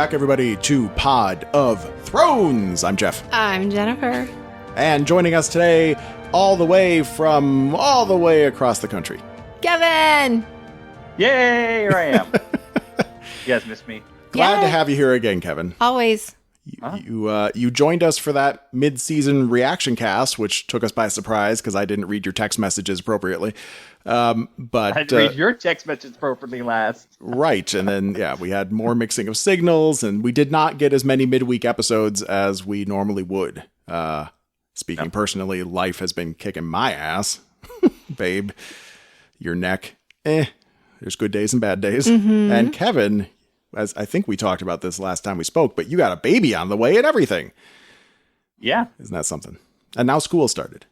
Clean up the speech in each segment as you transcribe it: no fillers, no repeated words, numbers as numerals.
back, everybody, to Pod of Thrones. I'm Jeff. I'm Jennifer. And joining us today, all the way across the country, Kevin! Yay, here I am. You guys missed me. Glad to have you here again, Kevin. Always. You joined us for that mid-season reaction cast, which took us by surprise because I didn't read your text messages appropriately. But I didn't read your text message appropriately last. Right, and then we had more mixing of signals, and we did not get as many midweek episodes as we normally would. Speaking personally, life has been kicking my ass, babe. Your neck, there's good days and bad days. Mm-hmm. And Kevin, as I think we talked about this last time we spoke, but you got a baby on the way and everything. Yeah. Isn't that something? And now school started.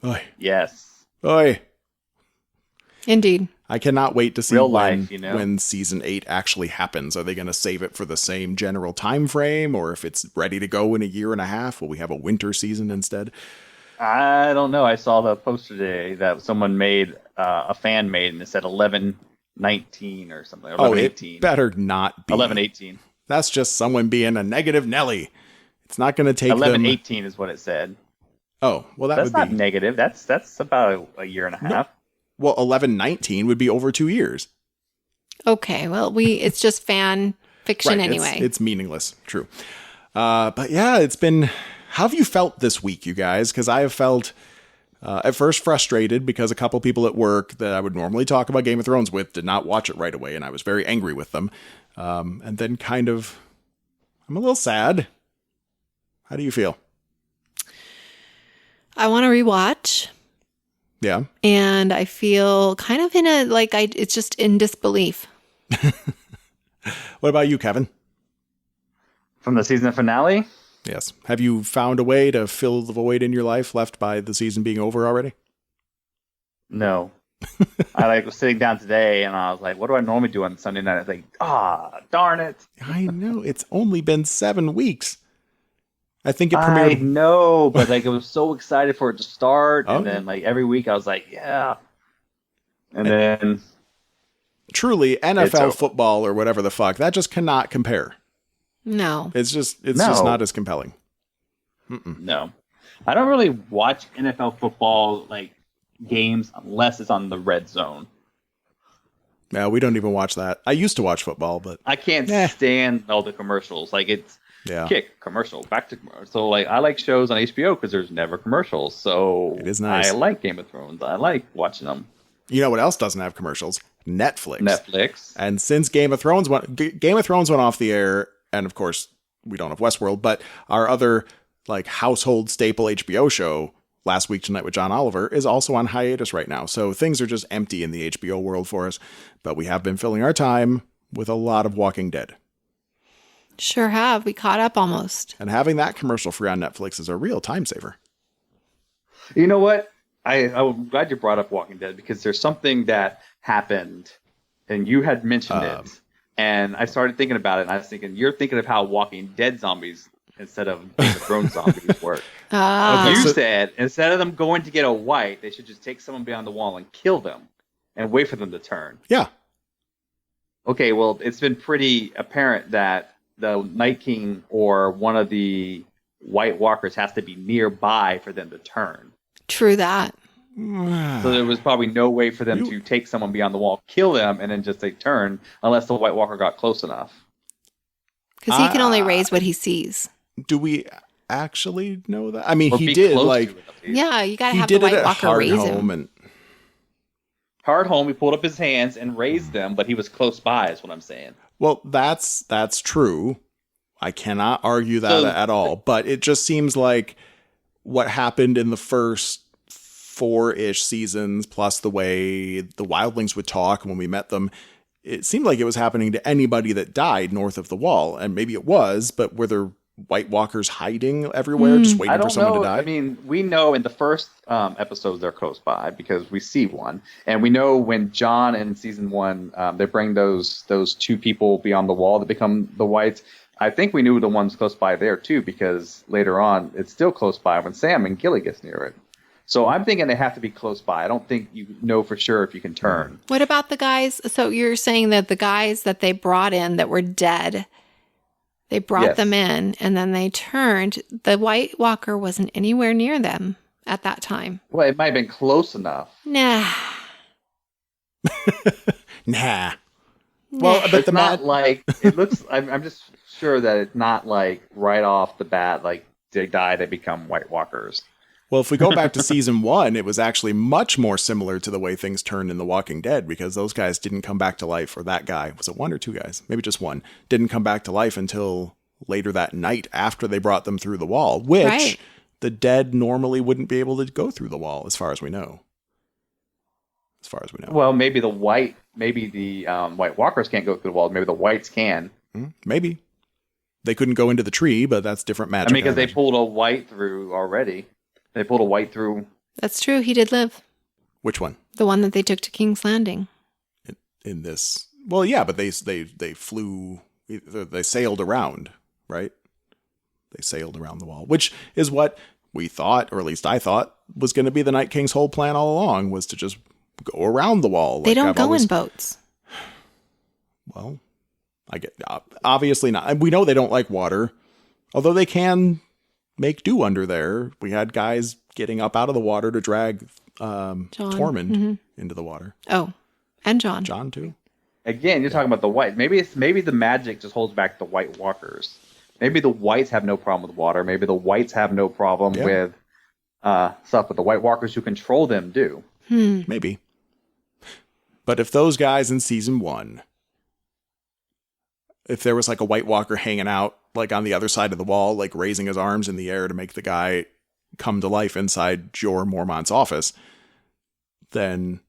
Oy. Yes. Oy. Indeed. I cannot wait to see real life, when season 8 actually happens. Are they going to save it for the same general time frame, or if it's ready to go in a year and a half, will we have a winter season instead? I don't know. I saw the poster today that someone made, a fan made, and it said 11/19 or something. 11/18. It better not be 11/18. That's just someone being a negative Nelly. It's not going to take 11/18 is what it said. Oh, well, that's not negative. That's about a year and a half. Well, 11/19 would be over 2 years. Okay, well, it's just fan fiction anyway. It's meaningless. True. But yeah, it's been... How have you felt this week, you guys? Because I have felt at first frustrated because a couple people at work that I would normally talk about Game of Thrones with did not watch it right away, and I was very angry with them. And then kind of... I'm a little sad. How do you feel? I want to rewatch. Yeah. And I feel kind of it's just in disbelief. What about you, Kevin? From the season finale? Yes. Have you found a way to fill the void in your life left by the season being over already? No. I was sitting down today and I was like, what do I normally do on Sunday night? I was like, darn it. I know. It's only been 7 weeks. I think it premiered. I know, but I was so excited for it to start, and then every week I was like, yeah. And then truly, NFL football or whatever the fuck, that just cannot compare. No, it's just not as compelling. Mm-mm. No, I don't really watch NFL football games unless it's on the red zone. No, we don't even watch that. I used to watch football, but I can't stand all the commercials. Kick, commercial, back to commercial. So I like shows on HBO because there's never commercials. So it is nice. I like Game of Thrones. I like watching them. You know what else doesn't have commercials? Netflix. And since Game of Thrones went off the air, and of course we don't have Westworld, but our other household staple HBO show, Last Week Tonight with John Oliver, is also on hiatus right now. So things are just empty in the HBO world for us. But we have been filling our time with a lot of Walking Dead. Sure have. We caught up almost. And having that commercial free on Netflix is a real time saver. You know what? I'm glad you brought up Walking Dead because there's something that happened and you had mentioned it. And I started thinking about it and I was thinking, you're thinking of how Walking Dead zombies instead of Game of Thrones zombies work. You said instead of them going to get a white, they should just take someone behind the wall and kill them and wait for them to turn. Yeah. Okay, well, it's been pretty apparent that the Night King or one of the White Walkers has to be nearby for them to turn. True that. So there was probably no way for them to take someone beyond the wall, kill them, and then just turn unless the White Walker got close enough. Because he can only raise what he sees. Do we actually know that? I mean, he did yeah, you got to have the White Walker raise him. Hard home, he pulled up his hands and raised them, but he was close by, is what I'm saying. Well, that's true. I cannot argue that at all. But it just seems like what happened in the first 4-ish seasons, plus the way the wildlings would talk when we met them, it seemed like it was happening to anybody that died north of the wall. And maybe it was, but were there White Walkers hiding everywhere, just waiting for someone to die? I mean, we know in the first episodes they're close by because we see one. And we know when John in season 1, they bring those 2 people beyond the wall that become the Whites. I think we knew the ones close by there too, because later on it's still close by when Sam and Gilly gets near it. So I'm thinking they have to be close by. I don't think you know for sure if you can turn. What about the guys? So you're saying that the guys that they brought in that were dead, They brought them in, and then they turned. The White Walker wasn't anywhere near them at that time. Well, it might have been close enough. Nah. Nah. Well, but it's not like it looks. I'm just sure that it's not like right off the bat, like they die, they become White Walkers. Well, if we go back to season 1, it was actually much more similar to the way things turned in The Walking Dead, because those guys didn't come back to life, or that guy, was it 1 or 2 guys? Maybe just 1, didn't come back to life until later that night after they brought them through the wall, which the dead normally wouldn't be able to go through the wall, as far as we know. Well, maybe the White Walkers can't go through the wall. Maybe the Whites can. Maybe. They couldn't go into the tree, but that's different magic. I mean, because they pulled a White through already. They pulled a White through. That's true. He did live. Which one? The one that they took to King's Landing. In this. Well, yeah, but they flew. They sailed around, right? They sailed around the wall, which is what we thought, or at least I thought, was going to be the Night King's whole plan all along, was to just go around the wall. They don't go in boats. Well, I get obviously not. We know they don't like water, although they can make do under there. We had guys getting up out of the water to drag Tormund into the water. Oh, and John. John too. Again, you're talking about the White. Maybe the magic just holds back the White Walkers. Maybe the Whites have no problem with water. Maybe the Whites have no problem with stuff, but the White Walkers who control them do. Maybe. But if those guys in season 1, if there was like a White Walker hanging out like on the other side of the wall, like raising his arms in the air to make the guy come to life inside Jorah Mormont's office, then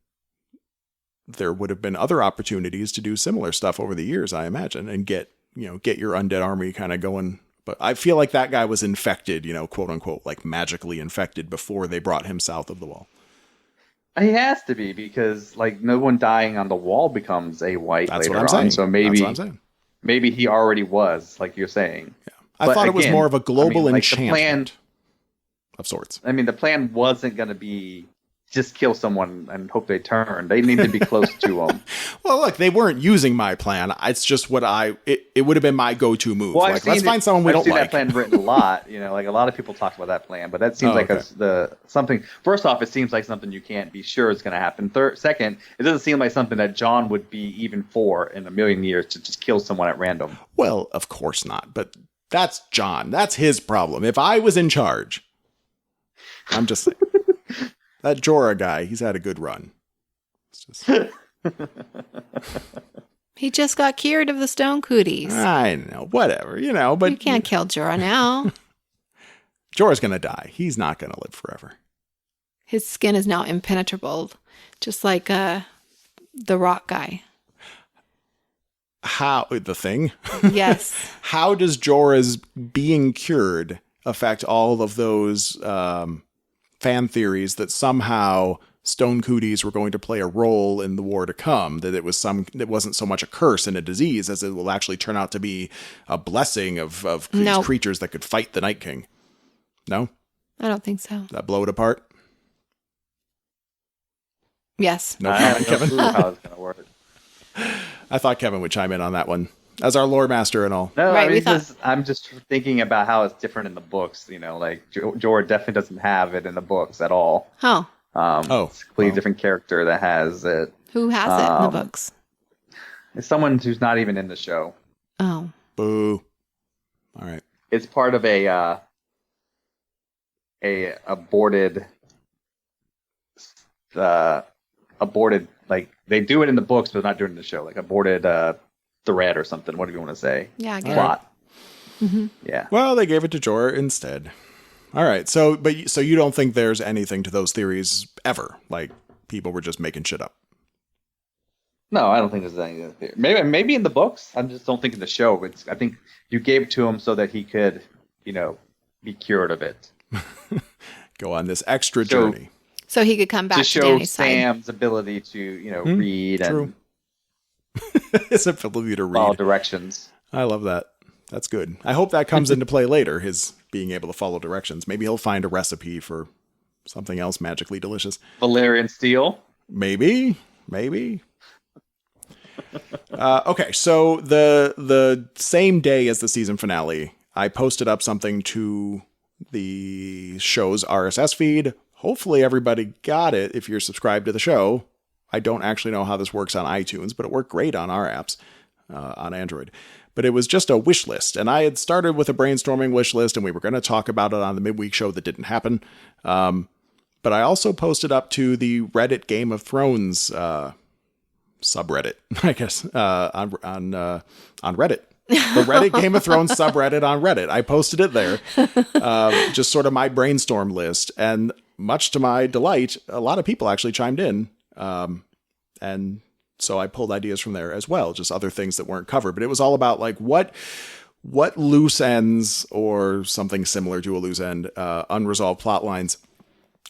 there would have been other opportunities to do similar stuff over the years, I imagine, and get your undead army kind of going. But I feel like that guy was infected, quote unquote, like magically infected before they brought him south of the wall. He has to be, because like no one dying on the wall becomes a White That's later what I'm saying. on. So maybe he already was, like you're saying. Yeah. I thought it was more of a global enchantment of sorts. I mean, the plan wasn't going to be just kill someone and hope they turn. They need to be close to them. Well, look, they weren't using my plan. It's just what it would have been my go-to move. Well, let's find someone we don't like. I've seen that plan written a lot. Like a lot of people talk about that plan, but that seems something. First off, it seems like something you can't be sure is going to happen. Second, it doesn't seem like something that John would be even for in a million years, to just kill someone at random. Well, of course not. But that's John. That's his problem. If I was in charge, I'm just saying. That Jorah guy, he's had a good run. He just got cured of the stone cooties. I know, whatever, but... You can't kill Jorah now. Jorah's going to die. He's not going to live forever. His skin is now impenetrable, just like the rock guy. How? The Thing? Yes. How does Jorah's being cured affect all of those... fan theories that somehow stone cooties were going to play a role in the war to come, that it wasn't so much a curse and a disease as it will actually turn out to be a blessing of these creatures that could fight the Night King. No? I don't think so. That blow it apart? Yes. No, I have no clue how it's going to work. I thought Kevin would chime in on that one. As our lore master and all. No, right, I'm just thinking about how it's different in the books. Like Jorah definitely doesn't have it in the books at all. Oh. It's a completely different character that has it. Who has it in the books? It's someone who's not even in the show. Oh. Boo. All right. It's part of a aborted, like they do it in the books, but not doing it in the show. Like aborted thread or something, whatever you want to say. Yeah, plot. Mm-hmm. Yeah. Well, they gave it to Jorah instead. All right. So you don't think there's anything to those theories ever? Like people were just making shit up? No, I don't think there's anything. Maybe in the books. I just don't think in the show. I think you gave it to him so that he could, be cured of it. Go on this extra journey. So he could come back to show Dany's Sam's side. ability to, read and his ability to read. Follow directions. I love that. That's good. I hope that comes into play later, his being able to follow directions. Maybe he'll find a recipe for something else magically delicious. Valyrian steel? Maybe. Okay, so the same day as the season finale, I posted up something to the show's RSS feed. Hopefully everybody got it if you're subscribed to the show. I don't actually know how this works on iTunes, but it worked great on our apps on Android. But it was just a wish list, and I had started with a brainstorming wish list, and we were going to talk about it on the midweek show that didn't happen. But I also posted up to the Reddit Game of Thrones subreddit, I guess, on Reddit. The Reddit Game of Thrones subreddit on Reddit. I posted it there, just sort of my brainstorm list. And much to my delight, a lot of people actually chimed in. And so I pulled ideas from there as well, just other things that weren't covered. But it was all about like what loose ends or something similar to a loose end, unresolved plot lines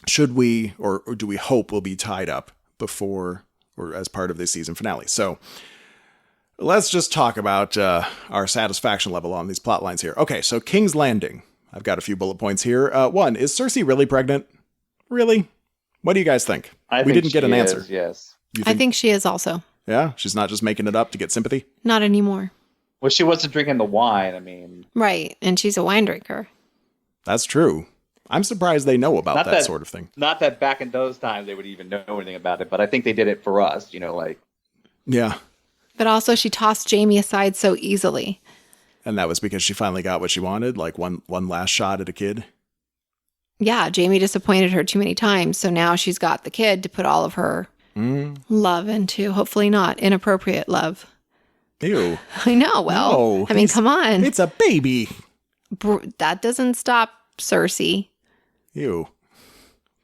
should we or do we hope will be tied up before or as part of this season finale. So let's just talk about our satisfaction level on these plot lines here. Okay, so King's Landing. I've got a few bullet points here. One, is Cersei really pregnant? Really? What do you guys think? We didn't get an answer. Yes. I think she is also. Yeah? She's not just making it up to get sympathy? Not anymore. Well, she wasn't drinking the wine. I mean, Right, and she's a wine drinker. That's true. I'm surprised they know about that sort of thing. Not that back in those times they would even know anything about it, but I think they did it for us, like. Yeah. But also she tossed Jamie aside so easily. And that was because she finally got what she wanted, like one last shot at a kid. Yeah, Jamie disappointed her too many times, so now she's got the kid to put all of her love into. Hopefully not inappropriate love. Ew. I know, well, No, I mean, come on. It's a baby. That doesn't stop Cersei. Ew.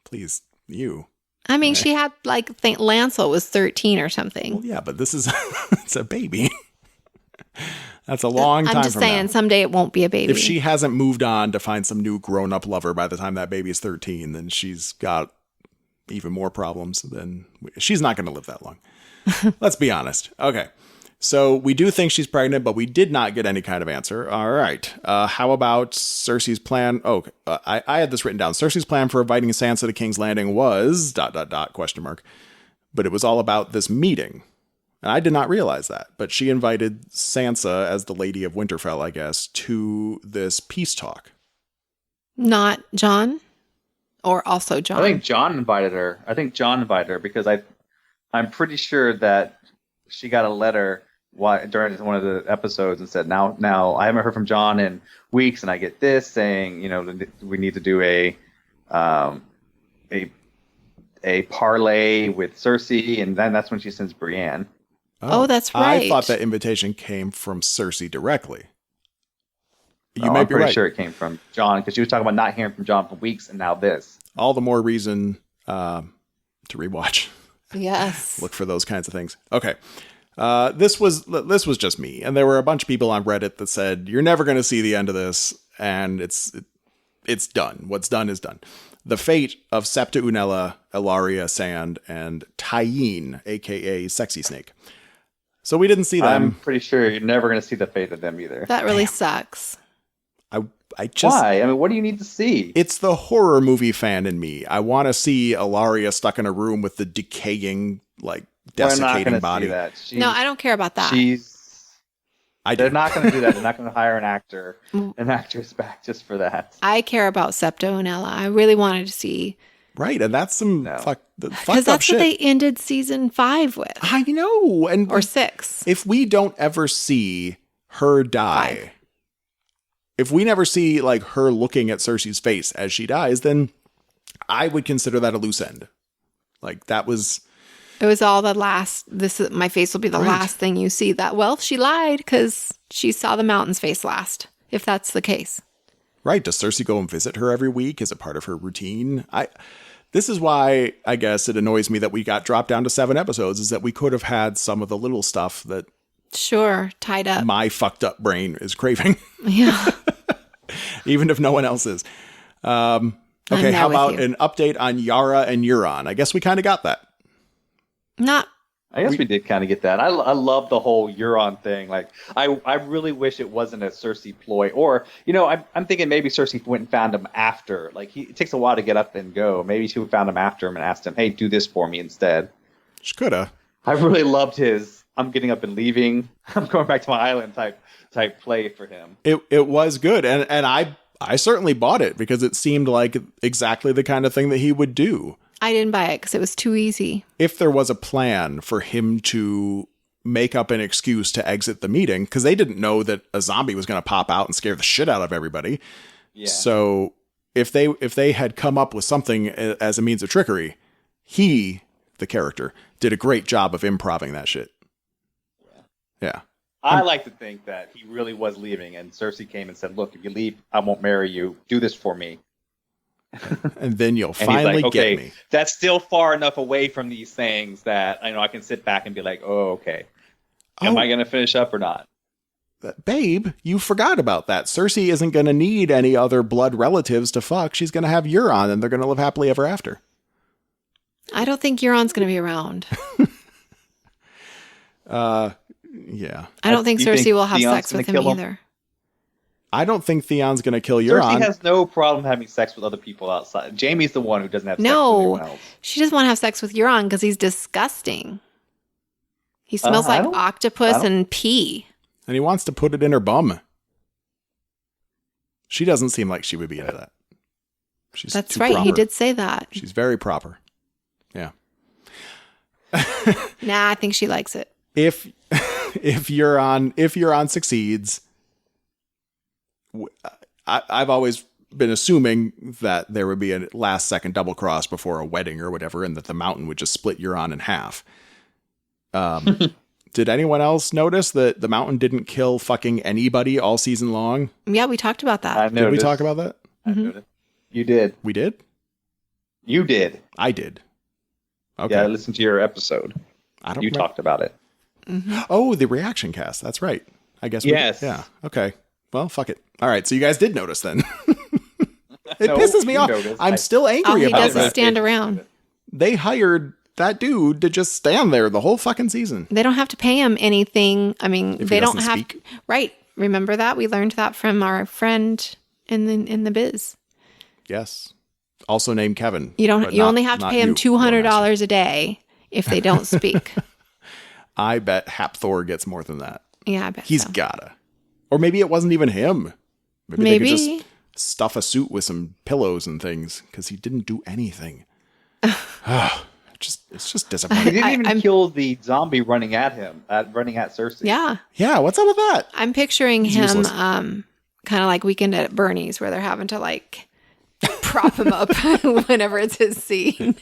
Please, you. I mean, she had, like, I think Lancel was 13 or something. Well, yeah, but this is, it's a baby. That's a long time I'm just from saying, now. someday it won't be a baby. If she hasn't moved on to find some new grown-up lover by the time that baby is 13, then she's got even more problems than... She's not going to live that long. Let's be honest. Okay. So we do think she's pregnant, but we did not get any kind of answer. All right. How about Cersei's plan? Oh, I had this written down. Cersei's plan for inviting Sansa to King's Landing was ... question mark. But it was all about this meeting. And I did not realize that. But she invited Sansa, as the Lady of Winterfell, I guess, to this peace talk. Not John? Or also John? I think John invited her. Because I'm pretty sure that she got a letter during one of the episodes and said, now I haven't heard from John in weeks, and I get this saying, we need to do a parlay with Cersei, and then that's when she sends Brienne. Oh, that's right. I thought that invitation came from Cersei directly. I'm pretty sure it came from John, because she was talking about not hearing from John for weeks, and now this. All the more reason to rewatch. Yes. Look for those kinds of things. Okay. This was just me, and there were a bunch of people on Reddit that said you're never going to see the end of this, and it's done. What's done is done. The fate of Septa Unella, Ilaria Sand, and Tyene, aka Sexy Snake. So we didn't see them. I'm pretty sure you're never going to see the fate of them either. That really sucks. I just... Why? I mean, what do you need to see? It's the horror movie fan in me. I want to see Ilaria stuck in a room with the decaying, like, desiccating body. See that. No, I don't care about that. They're not going to do that. They're not going to hire an actress back just for that. I care about Septa Unella. I really wanted to see. Right, and that's some fucked up shit. Because that's what they ended season 5 with. I know. Or 6. If we don't ever see her die, 5. If we never see like her looking at Cersei's face as she dies, then I would consider that a loose end. Like that was... It was all the last, my face will be the last thing you see. That, well, she lied because she saw the mountain's face last, if that's the case. Right. Does Cersei go and visit her every week? Is it part of her routine? This is why I guess it annoys me that we got dropped down to 7 episodes, is that we could have had some of the little stuff that... Sure, tied up. My fucked up brain is craving. Yeah. Even if no one else is. Okay, how about an update on Yara and Euron? I guess we kind of got that. I guess we did kind of get that. I love the whole Euron thing. Like, I really wish it wasn't a Cersei ploy. Or, I'm thinking maybe Cersei went and found him after. Like, it takes a while to get up and go. Maybe she found him after him and asked him, hey, do this for me instead. She coulda. I really loved his I'm getting up and leaving. I'm going back to my island type play for him. It was good, and I certainly bought it because it seemed like exactly the kind of thing that he would do. I didn't buy it because it was too easy. If there was a plan for him to make up an excuse to exit the meeting, because they didn't know that a zombie was going to pop out and scare the shit out of everybody. Yeah. So if they had come up with something as a means of trickery, he, the character, did a great job of improvising that shit. Yeah. I like to think that he really was leaving, and Cersei came and said, "Look, if you leave, I won't marry you. Do this for me." And then you'll finally get me. That's still far enough away from these things that I can sit back and be like, "Oh, okay. Am I going to finish up or not?" Babe, you forgot about that. Cersei isn't going to need any other blood relatives to fuck. She's going to have Euron, and they're going to live happily ever after. I don't think Euron's going to be around. Yeah. I don't think Cersei will have sex with him either. I don't think Theon's going to kill Euron. Cersei has no problem having sex with other people outside. Jamie's the one who doesn't have sex with anyone else. She doesn't want to have sex with Euron because he's disgusting. He smells like octopus and pee. And he wants to put it in her bum. She doesn't seem like she would be into that. That's right. Proper. He did say that. She's very proper. Yeah. Nah, I think she likes it. If Euron succeeds, I've always been assuming that there would be a last second double cross before a wedding or whatever, and that the mountain would just split Euron in half. Did anyone else notice that the mountain didn't kill fucking anybody all season long? Yeah, we talked about that. Did we talk about that? Mm-hmm. You did. We did? You did. I did. Okay. Yeah, I listened to your episode. You talked about it. Mm-hmm. Oh, the reaction cast. That's right. I guess. Yes. Yeah. Okay. Well, fuck it. All right. So you guys did notice then. It pisses me off. I'm still angry about it. He doesn't stand around. They hired that dude to just stand there the whole fucking season. They don't have to pay him anything. I mean, if they don't have speak. Right. Remember that? We learned that from our friend in the biz. Yes. Also named Kevin. You only have to pay him $200 a day if they don't speak. I bet Hapthor gets more than that. Yeah, I bet He's gotta. Or maybe it wasn't even him. Maybe they could just stuff a suit with some pillows and things because he didn't do anything. It's just disappointing. He didn't even kill the zombie running at him, running at Cersei. Yeah. Yeah, what's up with that? I'm picturing him kind of like Weekend at Bernie's where they're having to like prop him up whenever it's his scene.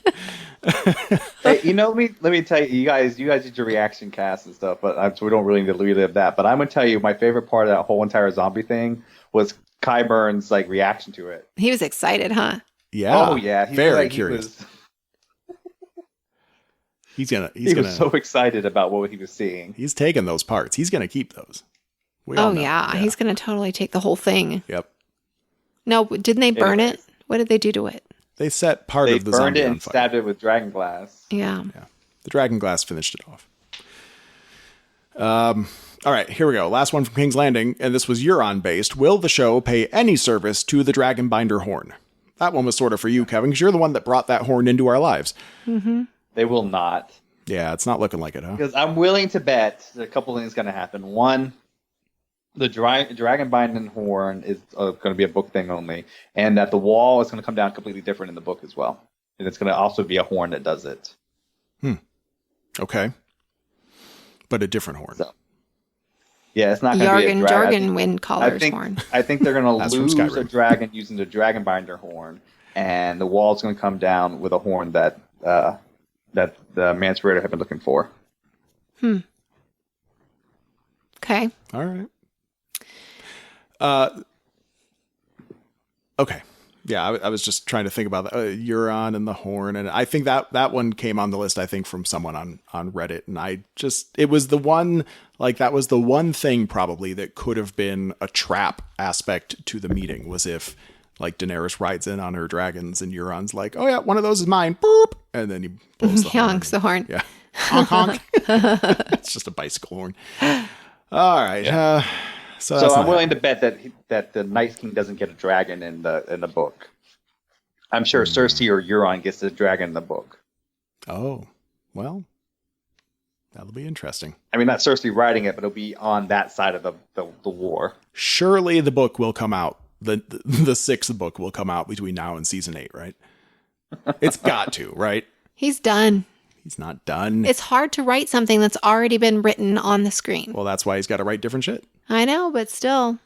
Hey, let me tell you, you guys did your reaction cast and stuff, but so we don't really need to relive that. But I'm gonna tell you, my favorite part of that whole entire zombie thing was Kai Burns' like reaction to it. He was excited, huh? Yeah. Oh yeah. Very curious. He was so excited about what he was seeing. He's taking those parts. He's gonna keep those. Yeah. He's gonna totally take the whole thing. Yep. No, didn't they burn it? What did they do to it? They set part of the zombie on fire. They burned it and stabbed it with dragon glass. Yeah. The dragon glass finished it off. All right, here we go. Last one from King's Landing, and this was Euron based. Will the show pay any service to the Dragonbinder horn? That one was sort of for you, Kevin, because you're the one that brought that horn into our lives. Mm-hmm. They will not. Yeah, it's not looking like it, huh? Because I'm willing to bet a couple things going to happen. One, the Dragonbinder horn is going to be a book thing only, and that the wall is going to come down completely different in the book as well. And it's going to also be a horn that does it. Okay. But a different horn. So, yeah, it's not going to be a dragon. Jargon wind caller's horn. I think they're going to lose a dragon using the Dragonbinder horn, and the wall's going to come down with a horn that the Mance Raider have been looking for. Okay. All right. Okay. Yeah, I was just trying to think about that. Euron and the horn, and I think that one came on the list, I think, from someone on Reddit, and it was the one, like, that was the one thing probably that could have been a trap aspect to the meeting, was if, like, Daenerys rides in on her dragons, and Euron's like, oh yeah, one of those is mine, boop, and then he blows the horn. Honks the horn. Yeah. Honk, honk. It's just a bicycle horn. All right. Yeah. So I'm willing to bet that the Night King doesn't get a dragon in the book. I'm sure Cersei or Euron gets the dragon in the book. Oh, well. That'll be interesting. I mean, not Cersei writing it, but it'll be on that side of the war. Surely the book will come out. The sixth book will come out between now and season 8, right? It's got to, right? He's done. He's not done. It's hard to write something that's already been written on the screen. Well, that's why he's got to write different shit. I know, but still.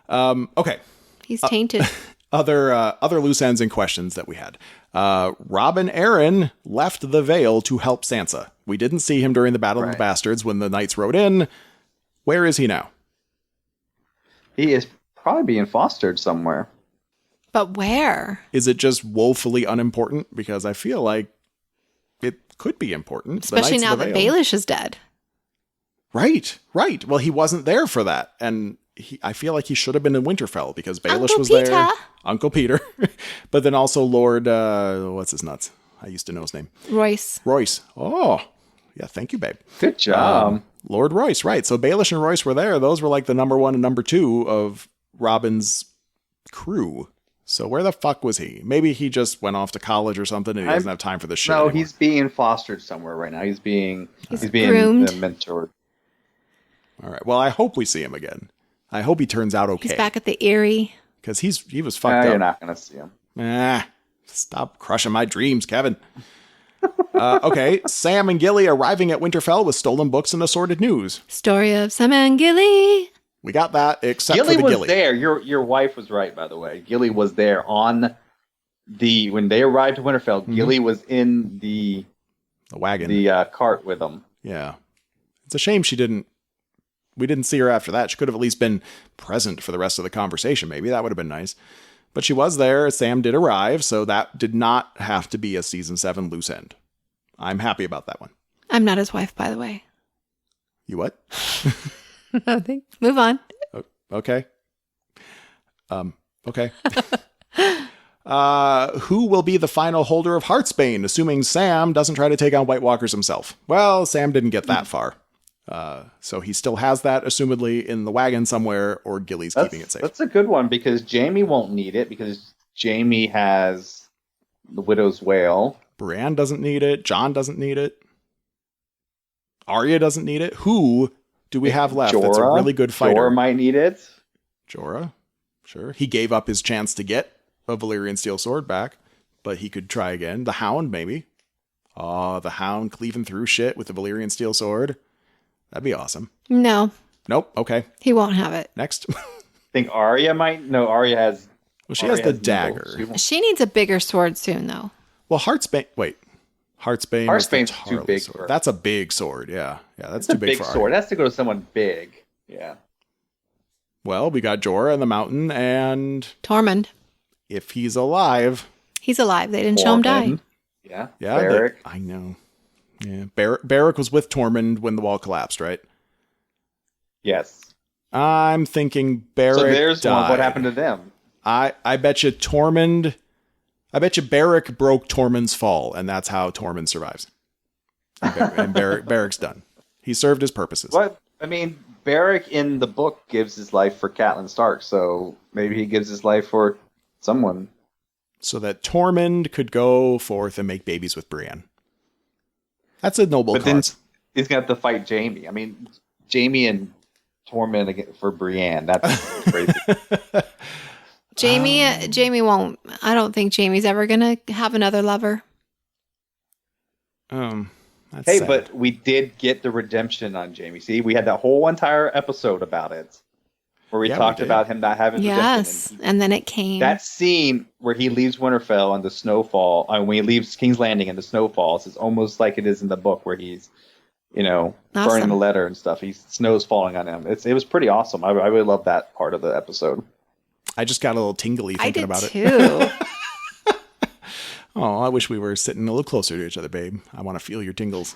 Okay. He's tainted. Other loose ends and questions that we had. Robin Arryn left the Vale to help Sansa. We didn't see him during the Battle of the Bastards when the knights rode in. Where is he now? He is probably being fostered somewhere. But where? Is it just woefully unimportant? Because I feel like it could be important. Especially now that Baelish is dead. Right. Well, he wasn't there for that. And I feel like he should have been in Winterfell because Baelish was there. Uncle Peter. But then also Lord, what's his nuts? I used to know his name. Royce. Oh, yeah. Thank you, babe. Good job. Lord Royce, right. So Baelish and Royce were there. Those were like the number 1 and number 2 of Robin's crew. So where the fuck was he? Maybe he just went off to college or something and he doesn't have time for this shit anymore. He's being fostered somewhere right now. He's being groomed. mentored. All right. Well, I hope we see him again. I hope he turns out okay. He's back at the Eyrie. Because he was fucked up. You're not going to see him. Stop crushing my dreams, Kevin. Okay. Sam and Gilly arriving at Winterfell with stolen books and assorted news. Story of Sam and Gilly. We got that, except Gilly for the was Gilly. there. Your wife was right, by the way. Gilly was there when they arrived to Winterfell. Mm-hmm. Gilly was in the wagon, the cart with them. Yeah, it's a shame we didn't see her after that. She could have at least been present for the rest of the conversation. Maybe that would have been nice. But she was there. Sam did arrive, so that did not have to be a season 7 loose end. I'm happy about that one. I'm not his wife, by the way. You what? Nothing. Move on. Okay. Okay. Who will be the final holder of Heartsbane, assuming Sam doesn't try to take on White Walkers himself? Well, Sam didn't get that far. So he still has that, assumedly, in the wagon somewhere, or Gilly's keeping it safe. That's a good one, because Jaime won't need it, because Jaime has the Widow's Wail. Brienne doesn't need it. Jon doesn't need it. Arya doesn't need it. Who do we have left that's a really good fighter? Jorah might need it. Jorah, sure. He gave up his chance to get a Valyrian steel sword back, but he could try again. The Hound, maybe. Oh, the Hound cleaving through shit with the Valyrian steel sword. That'd be awesome. No. Nope. Okay. He won't have it. Next. I think Arya might. No, Arya has. Well, she has the dagger. She needs a bigger sword soon, though. Well, Heartsbane. Wait. Heartsbane's too big sword. for her. That's a big sword. Yeah. That's too big for Arya. Sword. It has to go to someone big. Yeah. Well, we got Jorah in the mountain and Tormund. If he's alive. He's alive. They didn't show him die. Yeah. Beric. I know. Yeah. Beric was with Tormund when the wall collapsed, right? Yes. I'm thinking Beric. So there's died. One. What happened to them? I bet you Beric broke Tormund's fall, and that's how Tormund survives. And Beric's done. He served his purposes. What? I mean, Beric in the book gives his life for Catelyn Stark, so maybe he gives his life for someone. So that Tormund could go forth and make babies with Brienne. That's a noble cause. Then he's going to have to fight Jaime. I mean, Jaime and Tormund for Brienne. That's crazy. Jaime won't. I don't think Jaime's ever going to have another lover. Hey, sad. But we did get the redemption on Jaime. See, we had that whole entire episode about it, where we talked about him not having redemption. Yes, and then it came. That scene where he leaves Winterfell and the snowfall, when he leaves King's Landing and the snow falls, is almost like it is in the book where he's, burning the letter and stuff. Snow's falling on him. It was pretty awesome. I really love that part of the episode. I just got a little tingly thinking about it. I did too. Oh, I wish we were sitting a little closer to each other, babe. I want to feel your tingles.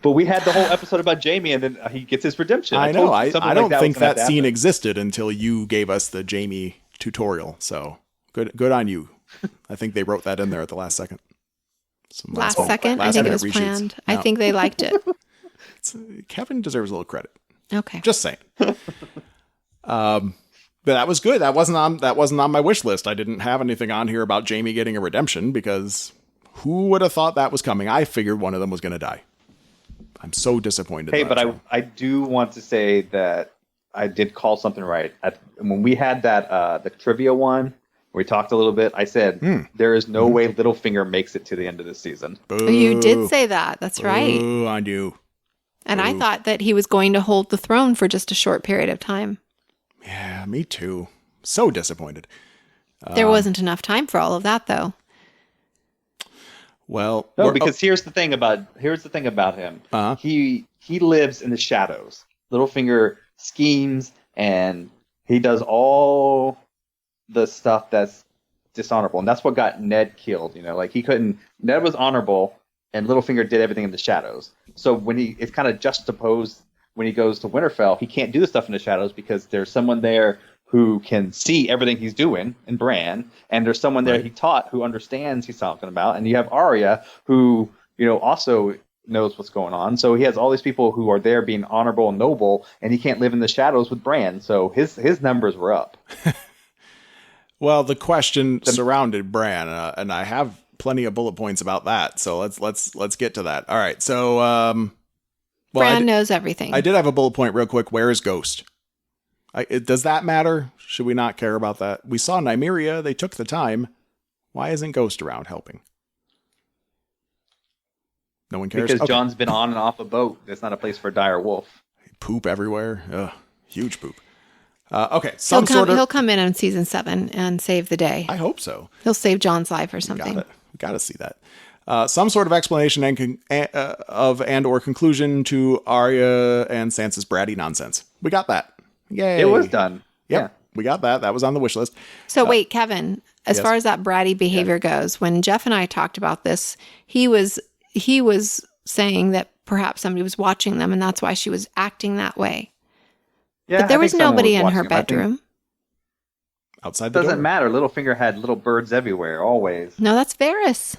But we had the whole episode about Jaime, and then he gets his redemption. I know. I don't think that scene existed until you gave us the Jaime tutorial. So good on you. I think they wrote that in there at the last second. Last second? I think it was planned. No. I think they liked it. Kevin deserves a little credit. Okay. Just saying. But that was good. That wasn't on my wish list. I didn't have anything on here about Jaime getting a redemption because Who would have thought that was coming? I figured one of them was going to die. I'm so disappointed. Hey, but I do want to say that I did call something right. When we had that the trivia one, we talked a little bit. I said there is no way Littlefinger makes it to the end of the season. Boo. You did say that. That's right. Boo, I do. And I thought that he was going to hold the throne for just a short period of time. Yeah, me too. So disappointed. There wasn't enough time for all of that, though. Well, no, because here's the thing about him. He lives in the shadows. Littlefinger schemes and he does all the stuff that's dishonorable, and that's what got Ned killed. Like Ned was honorable, and Littlefinger did everything in the shadows. So it's kind of juxtaposed when he goes to Winterfell. He can't do the stuff in the shadows because there's someone there who can see everything he's doing in Bran, and there's someone there he taught who understands he's talking about, and you have Arya who also knows what's going on. So he has all these people who are there being honorable and noble, and he can't live in the shadows with Bran. So his numbers were up. Well, the question surrounded Bran, and I have plenty of bullet points about that. So let's get to that. All right. So Bran knows everything. I did have a bullet point real quick. Where is Ghost? Does that matter? Should we not care about that? We saw Nymeria. They took the time. Why isn't Ghost around helping? No one cares? Because Jon's been on and off a boat. It's not a place for a dire wolf. Poop everywhere. Ugh, huge poop. Okay. He'll come in on season 7 and save the day. I hope so. He'll save Jon's life or something. Got to see that. Some sort of explanation and or conclusion to Arya and Sansa's bratty nonsense. We got that. Yay. It was done. Yep. Yeah. We got that. That was on the wish list. So wait, Kevin, as far as that bratty behavior goes, when Jeff and I talked about this, he was saying that perhaps somebody was watching them and that's why she was acting that way. Yeah, but there was nobody in her bedroom. Outside the door. Doesn't matter. Littlefinger had little birds everywhere, always. No, that's Varys.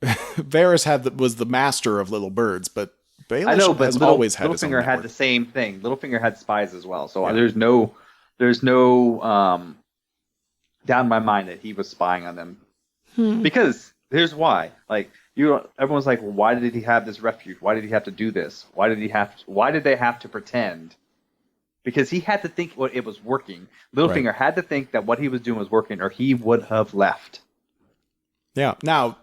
Varys was the master of little birds, but Baelish I know, but has always had his own Littlefinger had network. the same thing. Littlefinger had spies as well, so there's no doubt in my mind that he was spying on them. Because here's why: everyone's like, well, why did he have this refuge? Why did he have to do this? Why did they have to pretend? Because he had to think it was working. Littlefinger had to think that what he was doing was working, or he would have left. Yeah. Now,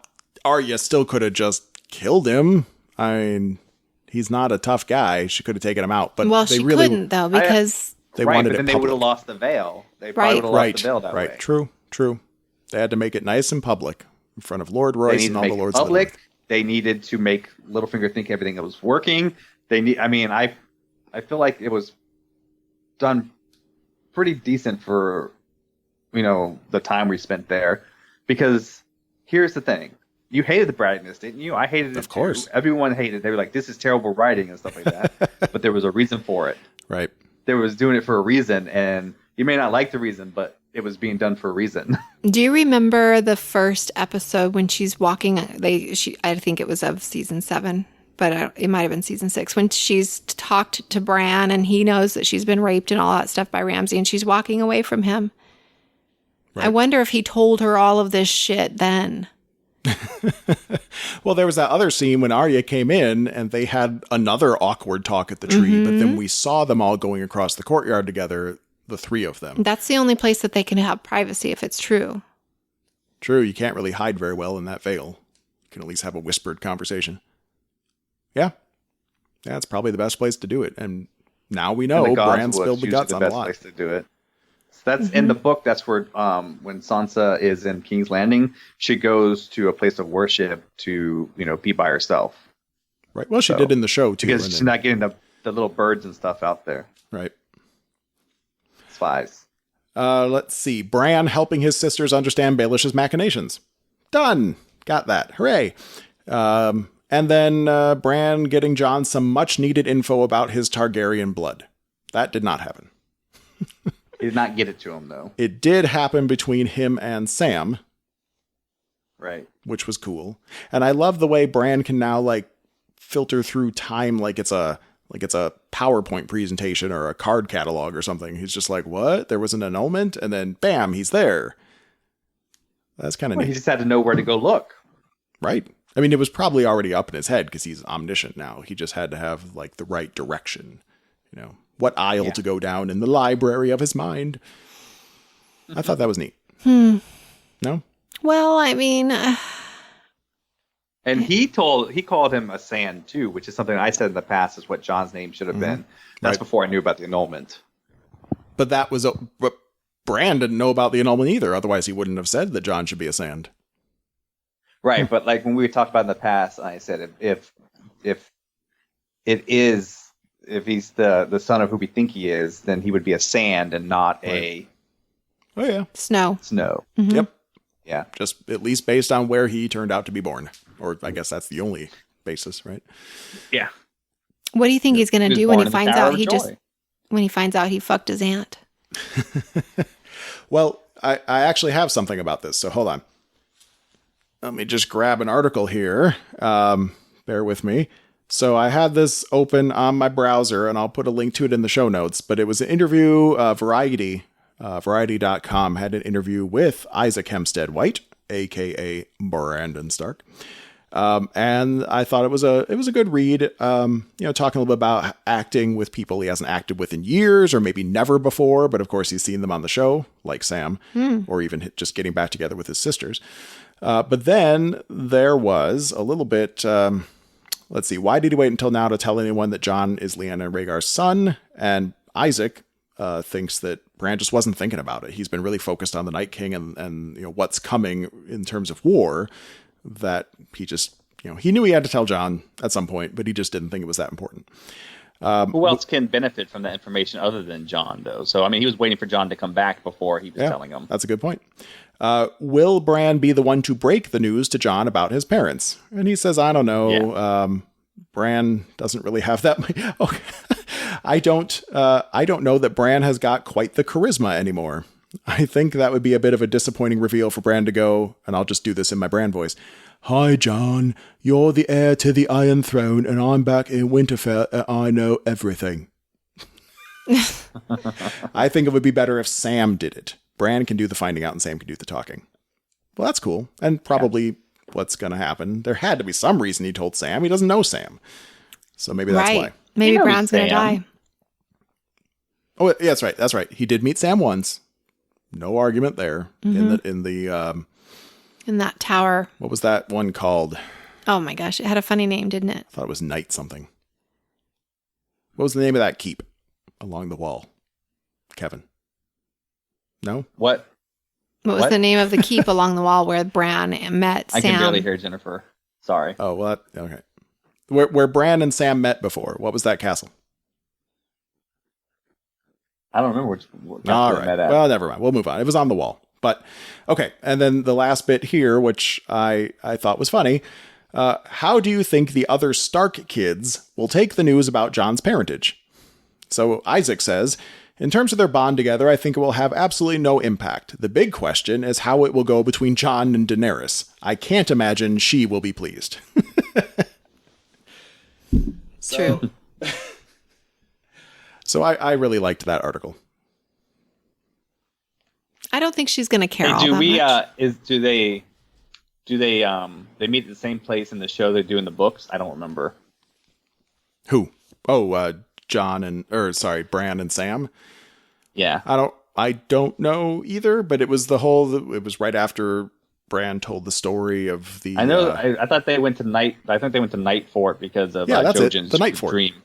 Arya still could have just killed him. I mean, he's not a tough guy. She could have taken him out, but she couldn't though because they wanted but then it they public. would have lost the veil. They probably would have lost the veil that way. True. They had to make it nice and public in front of Lord Royce and all the lords. Public. They needed to make Littlefinger think everything was working. I feel like it was done pretty decent for the time we spent there, because here's the thing: you hated the brattiness, didn't you? I hated it. Of course, too. Everyone hated it. They were like, "This is terrible writing" and stuff like that. But there was a reason for it. Right. They was doing it for a reason, and you may not like the reason, but it was being done for a reason. Do you remember the first episode when she's walking? I think it was of season 7. But it might have been season 6 when she's talked to Bran and he knows that she's been raped and all that stuff by Ramsay and she's walking away from him. Right. I wonder if he told her all of this shit then. Well, there was that other scene when Arya came in and they had another awkward talk at the tree, but then we saw them all going across the courtyard together, the 3 of them. That's the only place that they can have privacy if it's true. True. You can't really hide very well in that veil. You can at least have a whispered conversation. Yeah, that's probably the best place to do it. And now we know Bran spilled the guts on a lot. Place to do it. So that's in the book. That's where when Sansa is in King's Landing, she goes to a place of worship to be by herself. Right. Well, she did in the show too, because she's not getting the little birds and stuff out there. Right. Spies. Let's see. Bran helping his sisters understand Baelish's machinations. Done. Got that. Hooray. And then Bran getting Jon some much-needed info about his Targaryen blood. That did not happen. He did not get it to him, though. It did happen between him and Sam. Right. Which was cool. And I love the way Bran can now, filter through time like it's a PowerPoint presentation or a card catalog or something. He's just like, what? There was an annulment? And then, bam, he's there. That's kind of neat. He just had to know where to go look. Right. I mean, it was probably already up in his head because he's omniscient now. He just had to have like the right direction, what aisle to go down in the library of his mind. I thought that was neat. No? Well, I mean, and he called him a sand too, which is something I said in the past is what John's name should have been. That's before I knew about the annulment. But but Bran didn't know about the annulment either. Otherwise, he wouldn't have said that John should be a sand. Right, but like when we talked about in the past, I said if he's the son of who we think he is, then he would be a sand and not a snow. Mm-hmm. Yep. Yeah. Just at least based on where he turned out to be born, or I guess that's the only basis, right? Yeah. What do you think he's going to do when he finds out he fucked his aunt? Well, I actually have something about this, so hold on. Let me just grab an article here. Bear with me. So I had this open on my browser, and I'll put a link to it in the show notes. But it was an interview, Variety.com had an interview with Isaac Hempstead Wright, a.k.a. Brandon Stark. And I thought it was a good read, talking a little bit about acting with people he hasn't acted with in years or maybe never before. But of course, he's seen them on the show, like Sam, or even just getting back together with his sisters. But then there was a little bit, let's see, why did he wait until now to tell anyone that Jon is Lyanna and Rhaegar's son? And Isaac thinks that Bran just wasn't thinking about it. He's been really focused on the Night King and what's coming in terms of war, that he just, he knew he had to tell Jon at some point, but he just didn't think it was that important. Who else can benefit from that information other than Jon, though? So, I mean, he was waiting for Jon to come back before he was telling him. That's a good point. Will Bran be the one to break the news to Jon about his parents? And he says, I don't know. Yeah. Bran doesn't really have that. Okay. I don't know that Bran has got quite the charisma anymore. I think that would be a bit of a disappointing reveal for Bran to go, and I'll just do this in my Bran voice. Hi, Jon. You're the heir to the Iron Throne, and I'm back in Winterfell, and I know everything. I think it would be better if Sam did it. Bran can do the finding out, and Sam can do the talking. Well, that's cool, and probably what's going to happen. There had to be some reason he told Sam. He doesn't know Sam. So maybe that's why. Maybe Bran's going to die. Oh, yeah, that's right. That's right. He did meet Sam once. No argument there. Mm-hmm. In that tower. What was that one called? Oh my gosh, it had a funny name, didn't it? I thought it was Night something. What was the name of that keep along the wall? Kevin? No? What was the name of the keep along the wall where Bran met Sam? I can barely hear Jennifer. Sorry. Oh, well, okay. Where Bran and Sam met before. What was that castle? I don't remember what all right. Met at. Well, never mind. We'll move on. It was on the wall. But, okay. And then the last bit here, which I thought was funny. How do you think the other Stark kids will take the news about Jon's parentage? So Isaac says, in terms of their bond together, I think it will have absolutely no impact. The big question is how it will go between Jon and Daenerys. I can't imagine she will be pleased. True. So I really liked that article. I don't think she's going to care all that much. Do they meet at the same place in the show they do in the books? I don't remember. Who? Oh, Bran and Sam. Yeah. I don't know either, but it was it was right after Bran told the story of the. I know. I thought they went to Night. I think they went to Night Fort because of Jojen's the Night Fort dream.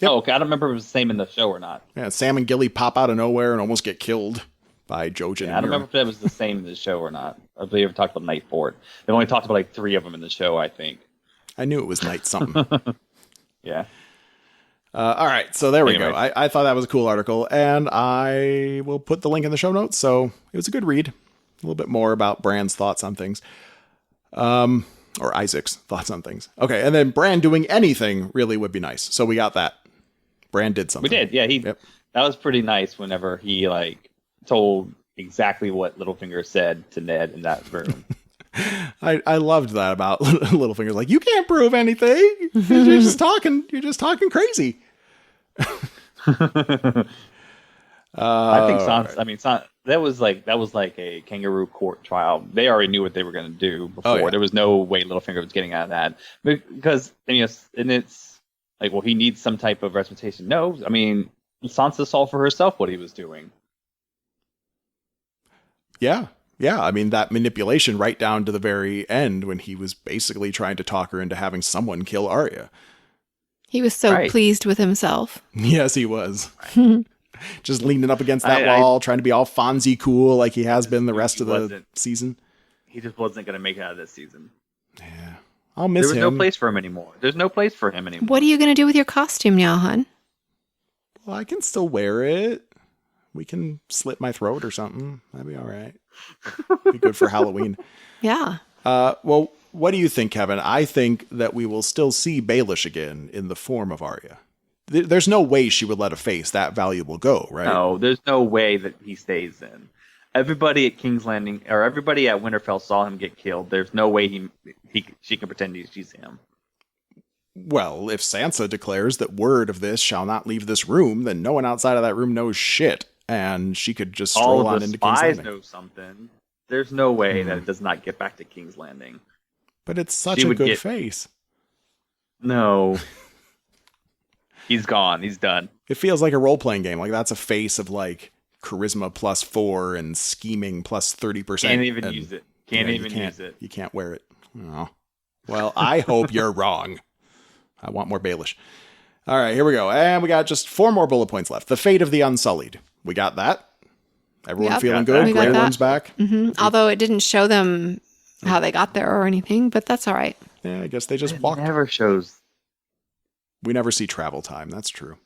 Yep. Oh, okay. I don't remember if it was the same in the show or not. Yeah, Sam and Gilly pop out of nowhere and almost get killed by Jojen. Yeah, I don't remember if that was the same in the show or not. I believe we talked about Night Fort. They only talked about like 3 of them in the show, I think. I knew it was Night something. Yeah. All right, so there we go. I thought that was a cool article, and I will put the link in the show notes. So it was a good read. A little bit more about Bran's thoughts on things. Or Isaac's thoughts on things. Okay, and then Bran doing anything really would be nice. So we got that. Bran did something. We did, yeah. That was pretty nice whenever he told exactly what Littlefinger said to Ned in that room. I loved that about Littlefinger's like, you can't prove anything. You're just talking crazy. I think Sansa, that was like a kangaroo court trial. They already knew what they were going to do before. Oh, yeah. There was no way Littlefinger was getting out of that because and it's like, well, he needs some type of representation. No, I mean, Sansa saw for herself what he was doing. Yeah. Yeah. I mean, that manipulation right down to the very end when he was basically trying to talk her into having someone kill Arya. He was so pleased with himself. Yes, he was. Just leaning up against that wall, trying to be all Fonzie cool like he has been the rest of the season. He just wasn't going to make it out of this season. Yeah. I'll miss him. There was no place for him anymore. There's no place for him anymore. What are you going to do with your costume now, hon? Well, I can still wear it. We can slit my throat or something. That'd be all right. Be good for Halloween. Yeah. Well, what do you think, Kevin? I think that we will still see Baelish again in the form of Arya. There's no way she would let a face that valuable go, right? No, there's no way that he stays in. Everybody at King's Landing or everybody at Winterfell saw him get killed. There's no way she can pretend she's him. Well, if Sansa declares that word of this shall not leave this room, then no one outside of that room knows shit, and she could just stroll on into King's Landing. All the spies know something. There's no way that it does not get back to King's Landing. But it's such a good face. No. He's gone. He's done. It feels like a role-playing game. Like, that's a face of, like, charisma +4 and scheming +30%. Can't even use it. Can't even use it. You can't wear it. Oh. Well, I hope you're wrong. I want more Baelish. All right, here we go. And we got just 4 more bullet points left. The fate of the Unsullied. We got that. Everyone feeling good? Grey Worm's back. Mm-hmm. Although it didn't show them how they got there or anything, but that's all right. Yeah, I guess they just walked. Never shows. We never see travel time. That's true.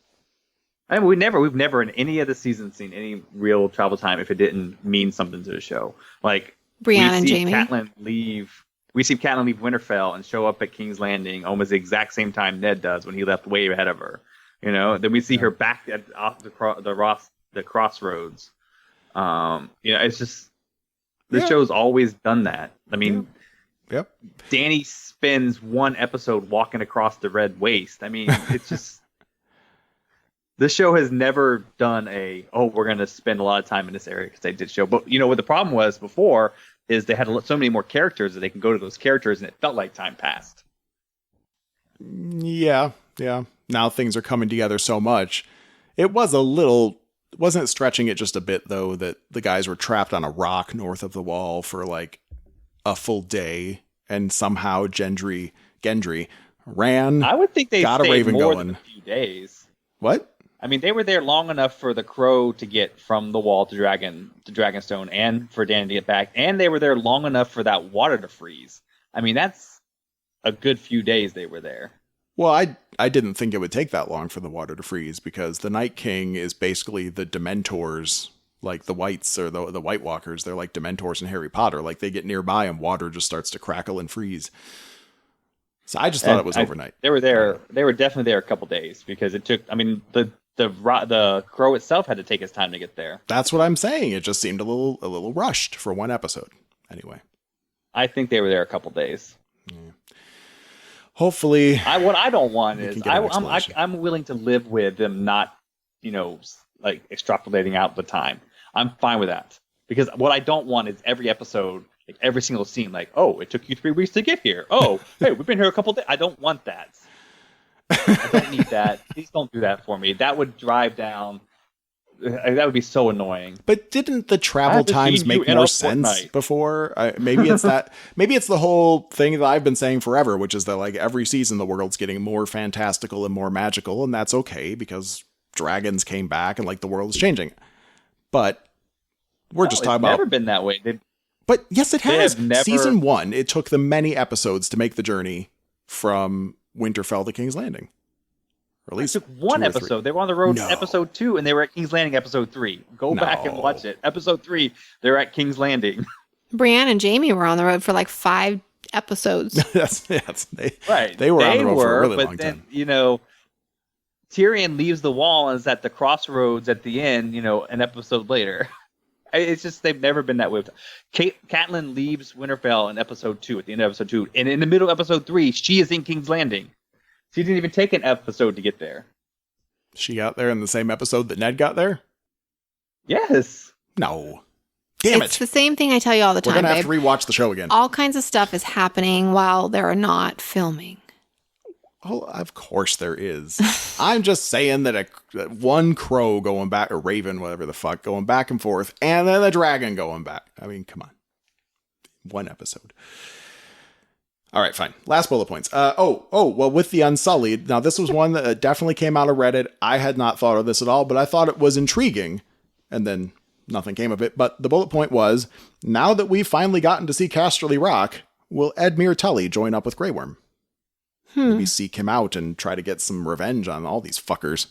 I mean, we've never in any of the seasons seen any real travel time if it didn't mean something to the show. Like Brienne and Jaime. We see Catelyn leave Winterfell and show up at King's Landing almost the exact same time Ned does when he left way ahead of her. You know, then we see her back off the crossroads. It's just the show's always done that. I mean, yep. Dany spends one episode walking across the Red Waste. I mean, it's just the show has never done we're going to spend a lot of time in this area because they did show. But you know what the problem was before is they had so many more characters that they can go to those characters and it felt like time passed. Yeah. Now things are coming together so much. It was wasn't it stretching it just a bit though that the guys were trapped on a rock north of the wall for like a full day and somehow Gendry ran. I would think they got stayed a raven more going. than a few days. What? I mean, they were there long enough for the Crow to get from the wall to Dragonstone, and for Dany to get back, and they were there long enough for that water to freeze. I mean, that's a good few days they were there. Well, I didn't think it would take that long for the water to freeze because the Night King is basically the Dementors, like the Whites or the White Walkers. They're like Dementors in Harry Potter. Like they get nearby and water just starts to crackle and freeze. So I just thought it was overnight. They were there. They were definitely there a couple days because it took. I mean, the Crow itself had to take its time to get there. That's what I'm saying. It just seemed a little rushed for one episode. Anyway, I think they were there a couple days. Yeah. Hopefully, what I don't want is I'm willing to live with them not, like extrapolating out the time. I'm fine with that because what I don't want is every episode, like every single scene, like, oh, it took you 3 weeks to get here. Oh, hey, we've been here a couple days. I don't want that. I don't need that. Please don't do that for me. That would drive down. That would be so annoying. But didn't the travel times make more sense before? Maybe it's that. Maybe it's the whole thing that I've been saying forever, which is that like every season the world's getting more fantastical and more magical, and that's okay because dragons came back and like the world is changing. But we're just talking about. It's never been that way. But yes, it has. Season 1, it took them many episodes to make the journey from Winterfell to King's Landing. Or at least it took one episode. They were on the road episode 2, and they were at King's Landing episode 3. Go back and watch it. Episode 3, they're at King's Landing. Brienne and Jaime were on the road for like 5 episodes. They were on the road for a really long time. Tyrion leaves the wall and is at the crossroads at the end, an episode later. It's just they've never been that way. Catelyn leaves Winterfell in episode 2, at the end of episode 2. And in the middle of episode 3, she is in King's Landing. She didn't even take an episode to get there. She got there in the same episode that Ned got there? Yes. No. Damn It's it. the same thing I tell you all the We're time, going to have babe. to rewatch the show again. All kinds of stuff is happening while they're not filming. Oh, of course there is. I'm just saying that one crow going back, or raven, whatever the fuck, going back and forth, and then the dragon going back. I mean, come on. One episode. All right, fine. Last bullet points. Well, with the Unsullied. Now, this was one that definitely came out of Reddit. I had not thought of this at all, but I thought it was intriguing. And then nothing came of it. But the bullet point was, now that we've finally gotten to see Casterly Rock, will Edmure Tully join up with Grey Worm? Maybe seek him out and try to get some revenge on all these fuckers.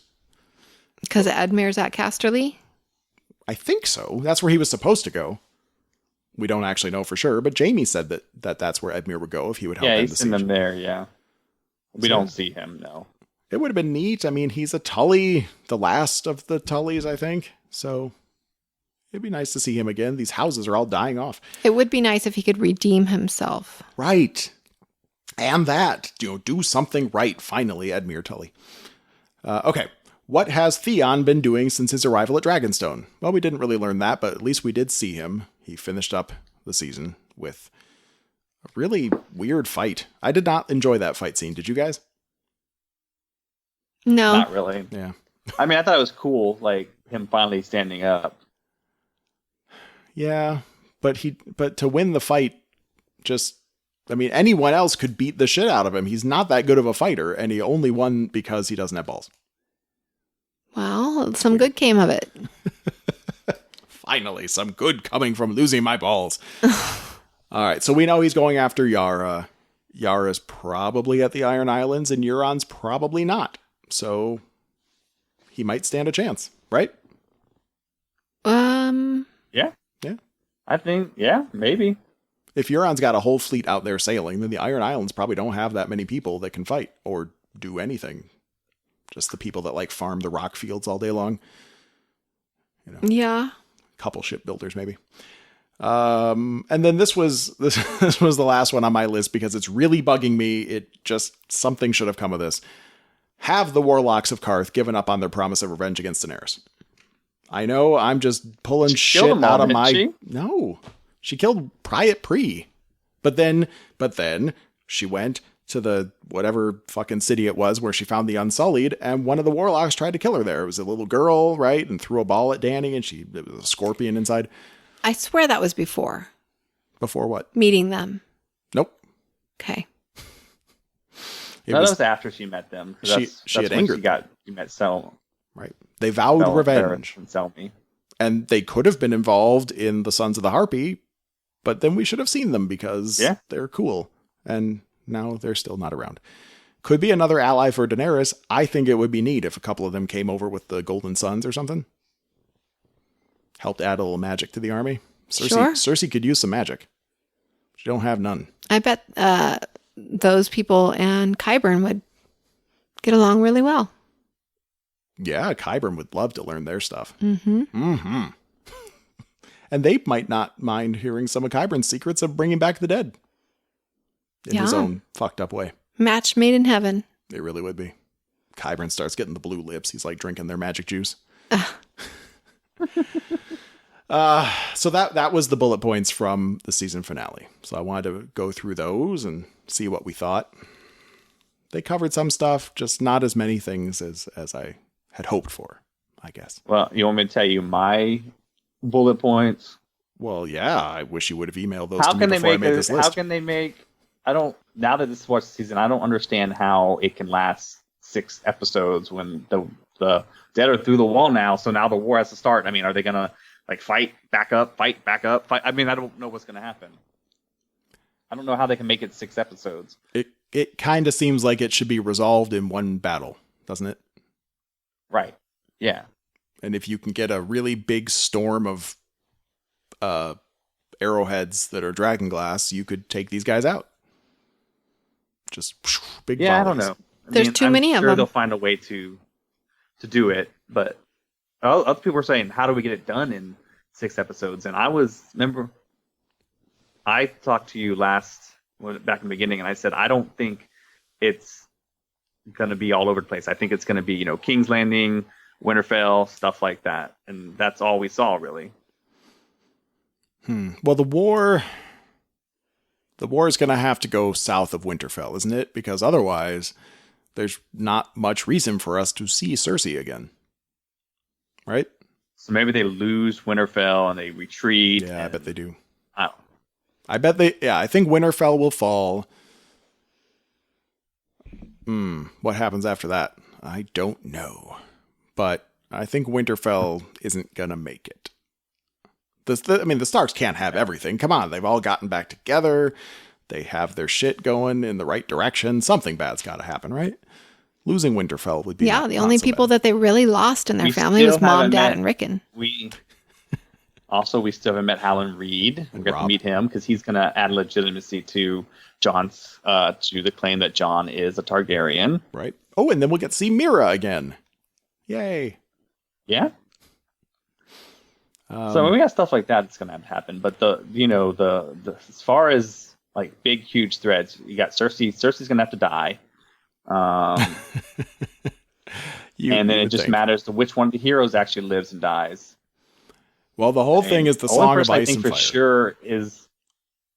Because Edmure's at Casterly? I think so. That's where he was supposed to go. We don't actually know for sure, but Jamie said that's where Edmure would go if he would help. Yeah, he's in them there, yeah. We don't see him, no. It would have been neat. I mean, he's a Tully, the last of the Tullys, I think. So it'd be nice to see him again. These houses are all dying off. It would be nice if he could redeem himself. Right. And that, do something right, finally, Edmure Tully. Okay. What has Theon been doing since his arrival at Dragonstone? Well, we didn't really learn that, but at least we did see him. He finished up the season with a really weird fight. I did not enjoy that fight scene. Did you guys? No. Not really. Yeah. I mean, I thought it was cool, like him finally standing up. Yeah, but to win the fight, anyone else could beat the shit out of him. He's not that good of a fighter, and he only won because he doesn't have balls. Well, some good came of it. Finally, some good coming from losing my balls. All right, so we know he's going after Yara. Yara's probably at the Iron Islands, and Euron's probably not. So he might stand a chance, right? Yeah. Yeah. I think, yeah, maybe. If Euron's got a whole fleet out there sailing, then the Iron Islands probably don't have that many people that can fight or do anything. Just the people that farm the rock fields all day long. Yeah. Couple shipbuilders maybe. And then this was the last one on my list because it's really bugging me. Something should have come of this. Have the Warlocks of Karth given up on their promise of revenge against Daenerys? I know I'm just pulling shit out of my... She? No. She killed Priat Pri. But then she went to the whatever fucking city it was where she found the Unsullied, and one of the Warlocks tried to kill her there. It was a little girl, right? And threw a ball at Dany, and it was a scorpion inside. I swear that was before. Before what? Meeting them. Nope. Okay. That was after she met them. She had angered them. She met Selma. Right. They vowed revenge. And Selmy. And they could have been involved in the Sons of the Harpy, but then we should have seen them because they're cool. And now they're still not around. Could be another ally for Daenerys. I think it would be neat if a couple of them came over with the Golden Sons or something. Helped add a little magic to the army. Cersei could use some magic. She don't have none. I bet those people and Qyburn would get along really well. Yeah, Qyburn would love to learn their stuff. Mm-hmm. Mm-hmm. And they might not mind hearing some of Qyburn's secrets of bringing back the dead. In his own fucked up way. Match made in heaven. It really would be. Qyburn starts getting the blue lips. He's like drinking their magic juice. So that was the bullet points from the season finale. So I wanted to go through those and see what we thought. They covered some stuff, just not as many things as I had hoped for, I guess. Well, you want me to tell you my bullet points? Well, yeah, I wish you would have emailed those to me before I made this list. How can they make... now that this is what's the season, I don't understand how it can last 6 episodes when the dead are through the wall now, so now the war has to start. I mean, are they going to fight back up, fight? I mean, I don't know what's going to happen. I don't know how they can make it 6 episodes. It kind of seems like it should be resolved in one battle, doesn't it? Right. Yeah. And if you can get a really big storm of arrowheads that are dragon glass, you could take these guys out. Just big volleys. I don't know. There's too many of them. I'm sure they'll find a way to do it, but other people were saying, how do we get it done in 6 episodes? And I talked to you back in the beginning, and I said, I don't think it's going to be all over the place. I think it's going to be, King's Landing, Winterfell, stuff like that. And that's all we saw, really. Well, the war is going to have to go south of Winterfell, isn't it? Because otherwise, there's not much reason for us to see Cersei again. Right? So maybe they lose Winterfell and they retreat. Yeah, I bet they do. Oh. I think Winterfell will fall. What happens after that? I don't know. But I think Winterfell isn't going to make it. The Starks can't have everything. Come on, they've all gotten back together. They have their shit going in the right direction. Something bad's got to happen, right? Losing Winterfell would be the only people that they really lost in their family was Mom, Dad, and Rickon. We still haven't met Howland Reed. We're going to meet him because he's going to add legitimacy to Jon's to the claim that Jon is a Targaryen. Right. Oh, and then we'll get to see Mira again. Yay. Yeah. So we got stuff like that that's going to happen. But the as far as like big, huge threads, you got Cersei. Cersei's going to have to die. And then it just matters to which one of the heroes actually lives and dies. Well, the whole thing is the Song of Ice and Fire. The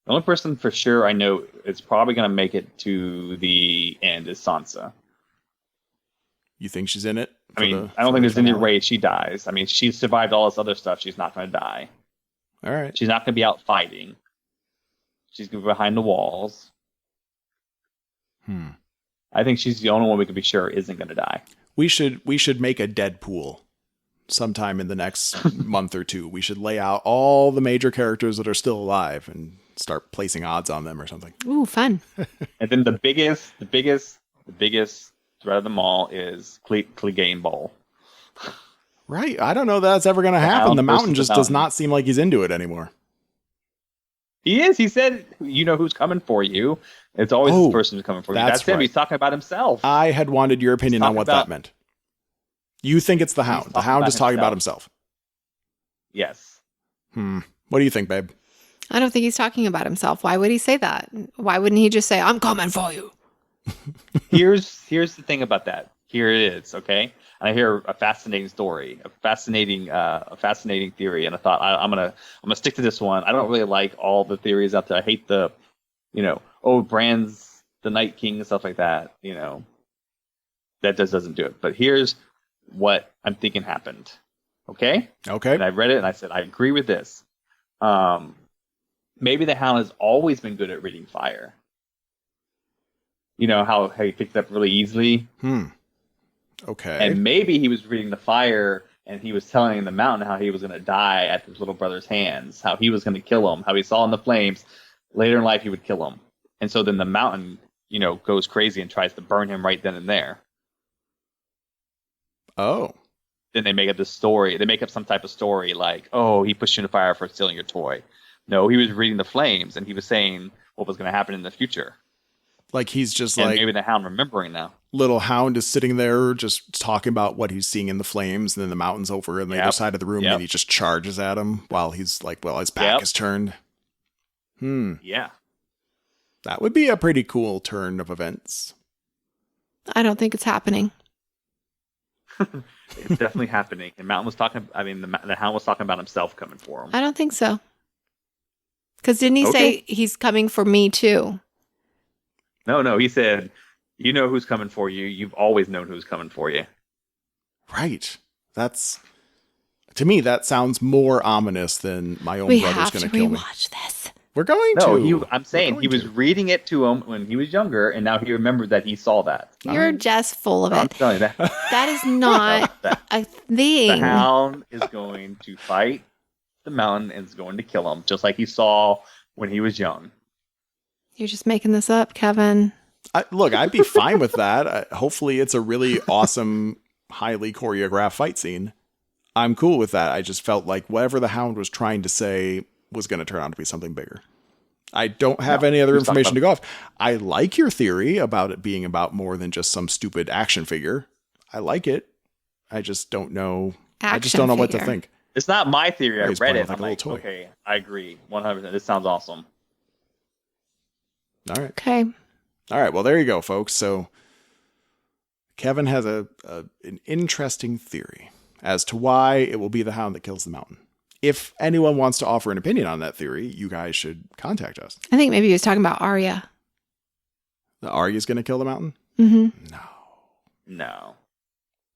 only person for sure I know is probably going to make it to the end is Sansa. You think she's in it? I don't think there's any way she dies. I mean, she's survived all this other stuff. She's not going to die. All right. She's not going to be out fighting. She's going to be behind the walls. I think she's the only one we can be sure isn't going to die. We should make a Deadpool sometime in the next month or two. We should lay out all the major characters that are still alive and start placing odds on them or something. Ooh, fun. And then the biggest threat of them all is Clegane Bowl. Right. I don't know that's ever going to happen. The Mountain just does not seem like he's into it anymore. He is. He said, you know who's coming for you. It's always this person who's coming for you. That's him. Right. He's talking about himself. I had wanted your opinion on what that meant. You think it's the Hound. The Hound is talking about himself. Yes. What do you think, babe? I don't think he's talking about himself. Why would he say that? Why wouldn't he just say, I'm coming for you? Here's the thing about that. Here it is, okay? And I hear a fascinating story, a fascinating theory, and I thought I'm gonna stick to this one. I don't really like all the theories out there. I hate the, Bran's the Night King and stuff like that. That doesn't do it. But here's what I'm thinking happened. Okay. Okay. And I read it and I said I agree with this. Maybe the Hound has always been good at reading fire. You know how he picked it up really easily. Okay. And maybe he was reading the fire and he was telling the Mountain how he was going to die at his little brother's hands, how he was going to kill him, how he saw in the flames. Later in life, he would kill him. And so then the Mountain, goes crazy and tries to burn him right then and there. Oh. Then they make up this story. They make up some type of story like, oh, he pushed you in the fire for stealing your toy. No, he was reading the flames and he was saying what was going to happen in the future. Like he's just and maybe the Hound remembering now. Little Hound is sitting there just talking about what he's seeing in the flames, and then the Mountain's over on the other side of the room, and he just charges at him while he's like, well, his back is turned. Yeah. That would be a pretty cool turn of events. I don't think it's happening. It's definitely happening. And Mountain was talking, the Hound was talking about himself coming for him. I don't think so. Because didn't he say he's coming for me too? No, he said, you know who's coming for you. You've always known who's coming for you. Right. To me, that sounds more ominous than my own brother's going to kill me. We have to rewatch this. We're going to. I'm saying he was reading it to him when he was younger, and now he remembered that he saw that. You're just full of it. I'm telling you that. That is not a thing. The Hound is going to fight the Mountain and is going to kill him, just like he saw when he was young. You're just making this up, Kevin. Look, I'd be fine with that. Hopefully it's a really awesome, highly choreographed fight scene. I'm cool with that. I just felt like whatever the Hound was trying to say was going to turn out to be something bigger. I don't have any other information to go off. I like your theory about it being about more than just some stupid action figure. I like it. I just don't know. I just don't know what to think. It's not my theory. I read it. I'm like, okay, I agree. 100%. This sounds awesome. All right. Okay. All right. Well, there you go, folks. So Kevin has an interesting theory as to why it will be the Hound that kills the Mountain. if anyone wants to offer an opinion on that theory, you guys should contact us. I think maybe he was talking about Arya. The Arya's going to kill the Mountain? Mm-hmm. No.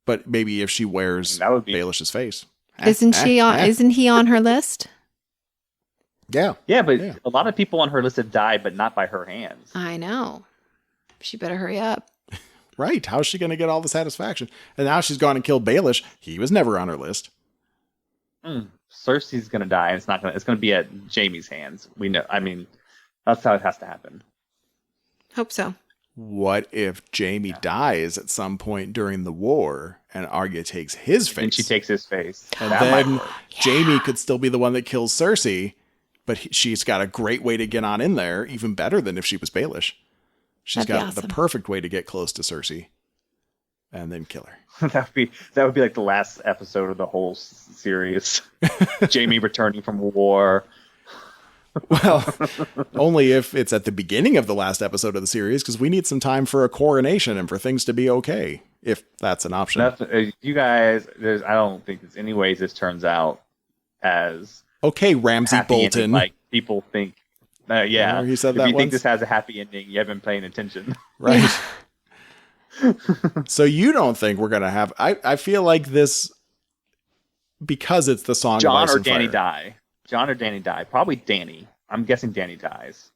But maybe if she wears that would be Baelish's face. Isn't he on her list? Yeah. Yeah, but a lot of people on her list have died, but not by her hands. I know. She better hurry up. Right. How's she going to get all the satisfaction? And now she's gone and killed Baelish. He was never on her list. Cersei's going to die, and it's going to be at Jaime's hands. We know. I mean, that's how it has to happen. Hope so. What if Jaime dies at some point during the war and Arya takes his face? And she takes his face. And then Jaime could still be the one that kills Cersei, but she's got a great way to get on in there, even better than if she was Baelish. She's got the perfect way to get close to Cersei and then kill her. that would be like the last episode of the whole series. Jaime returning from war. Well, only if it's at the beginning of the last episode of the series, because we need some time for a coronation and for things to be okay, if that's an option. You guys, I don't think there's any ways this turns out as okay, Ramsay Bolton. Ending, like people think. Yeah, he said if that you think this has a happy ending, you haven't been paying attention. Right. So you don't think we're going to have... I feel like this, because it's the Song of Ice and Fire. John or Dany die. Probably Dany. I'm guessing Dany dies.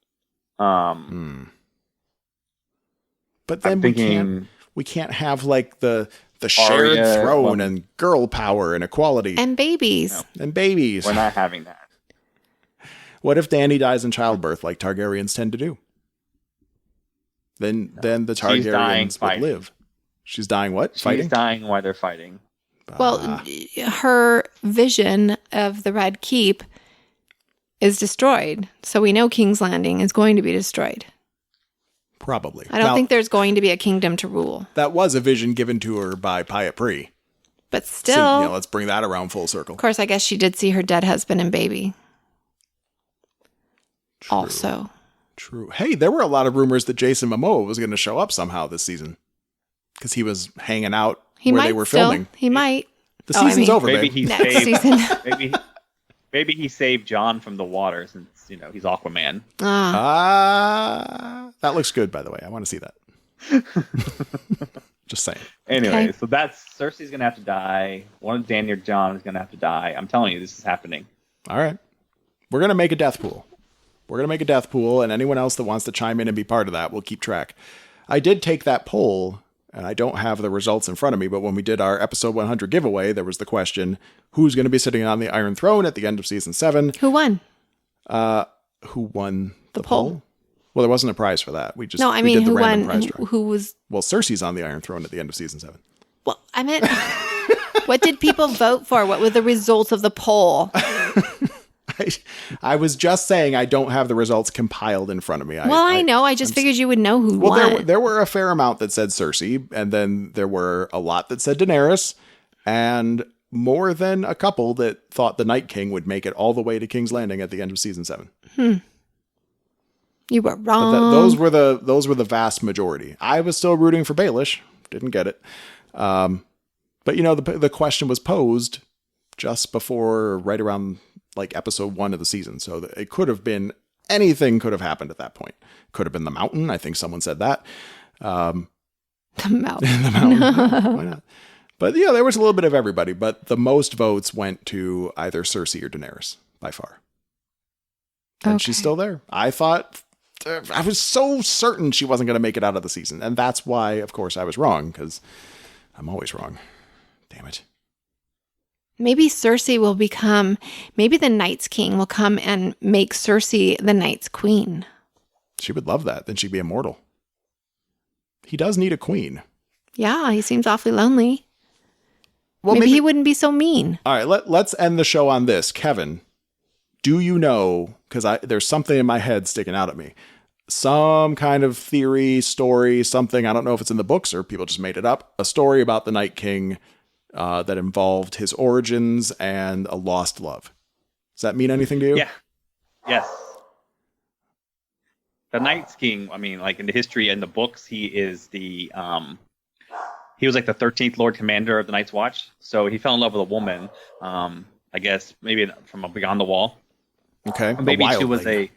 But then we can't have like the shared throne and girl power and equality. And babies. No. And babies. We're not having that. What if Dany dies in childbirth like Targaryens tend to do? Then the Targaryens would live. She's dying what? Fighting? She's dying while they're fighting. Well, her vision of the Red Keep is destroyed. So we know King's Landing is going to be destroyed. Probably. I don't think there's going to be a kingdom to rule. That was a vision given to her by Pyat Pree. But still... So, let's bring that around full circle. Of course, I guess she did see her dead husband and baby. True. Also. True. Hey, there were a lot of rumors that Jason Momoa was going to show up somehow this season. Because he was hanging out where they were filming. He might. The season's over, maybe babe. Next season. maybe he saved Jon from the water since, he's Aquaman. That looks good, by the way. I want to see that. Just saying. Anyway, so that's Cersei's going to have to die. One of Dany or Jon is going to have to die. I'm telling you, this is happening. All right. We're going to make a death pool. And anyone else that wants to chime in and be part of that, we'll keep track. I did take that poll, and I don't have the results in front of me, but when we did our episode 100 giveaway, there was the question, who's going to be sitting on the Iron Throne at the end of season 7? Who won? Who won the poll? Well, there wasn't a prize for that. We did who won? Who was? Well, Cersei's on the Iron Throne at the end of season 7. Well, I meant, what did people vote for? What were the results of the poll? I was just saying I don't have the results compiled in front of me. I know. I just figured you would know who won. There were a fair amount that said Cersei, and then there were a lot that said Daenerys, and more than a couple that thought the Night King would make it all the way to King's Landing at the end of season 7. You were wrong. But those were the vast majority. I was still rooting for Baelish. Didn't get it. But the question was posed just before, right around like episode 1 of the season. So it could have been, anything could have happened at that point. Could have been the Mountain. I think someone said that. The Mountain. The Mountain. Why not? But there was a little bit of everybody, but the most votes went to either Cersei or Daenerys by far. And she's still there. I was so certain she wasn't going to make it out of the season. And that's why, of course, I was wrong, because I'm always wrong. Damn it. Maybe Cersei will maybe the Night's King will come and make Cersei the Night's Queen. She would love that. Then she'd be immortal. He does need a queen. Yeah, he seems awfully lonely. Well, maybe he wouldn't be so mean. All right, let's end the show on this. Kevin, do you know, because there's something in my head sticking out at me, some kind of theory, story, something, I don't know if it's in the books or people just made it up, a story about the Night King that involved his origins and a lost love. Does that mean anything to you? Yeah. Yes. The Night's King, I mean, like in the history and the books, he is he was like the 13th Lord Commander of the Night's Watch. So he fell in love with a woman I guess maybe from a Beyond the Wall. Okay. Or maybe she was wildling.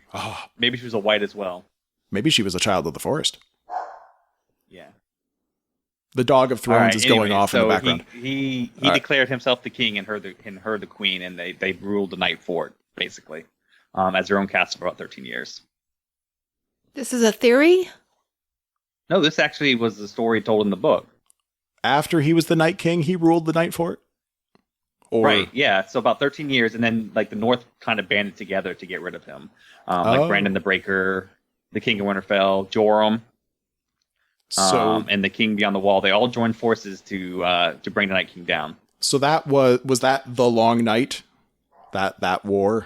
maybe she was a white as well. Maybe she was a child of the forest. Yeah. The Dog of Thrones is going off in the background. He declared himself the king and her the queen, and they ruled the Night Fort basically, as their own cast for about 13 years. This is a theory? No, this actually was the story told in the book. After he was the Night King, he ruled the Night Fort? Right, yeah. So about 13 years, and then like the North kind of banded together to get rid of him. Like Brandon the Breaker, the King of Winterfell, Joram, and the King Beyond the Wall. They all joined forces to bring the Night King down. So that was that the Long Night? That war?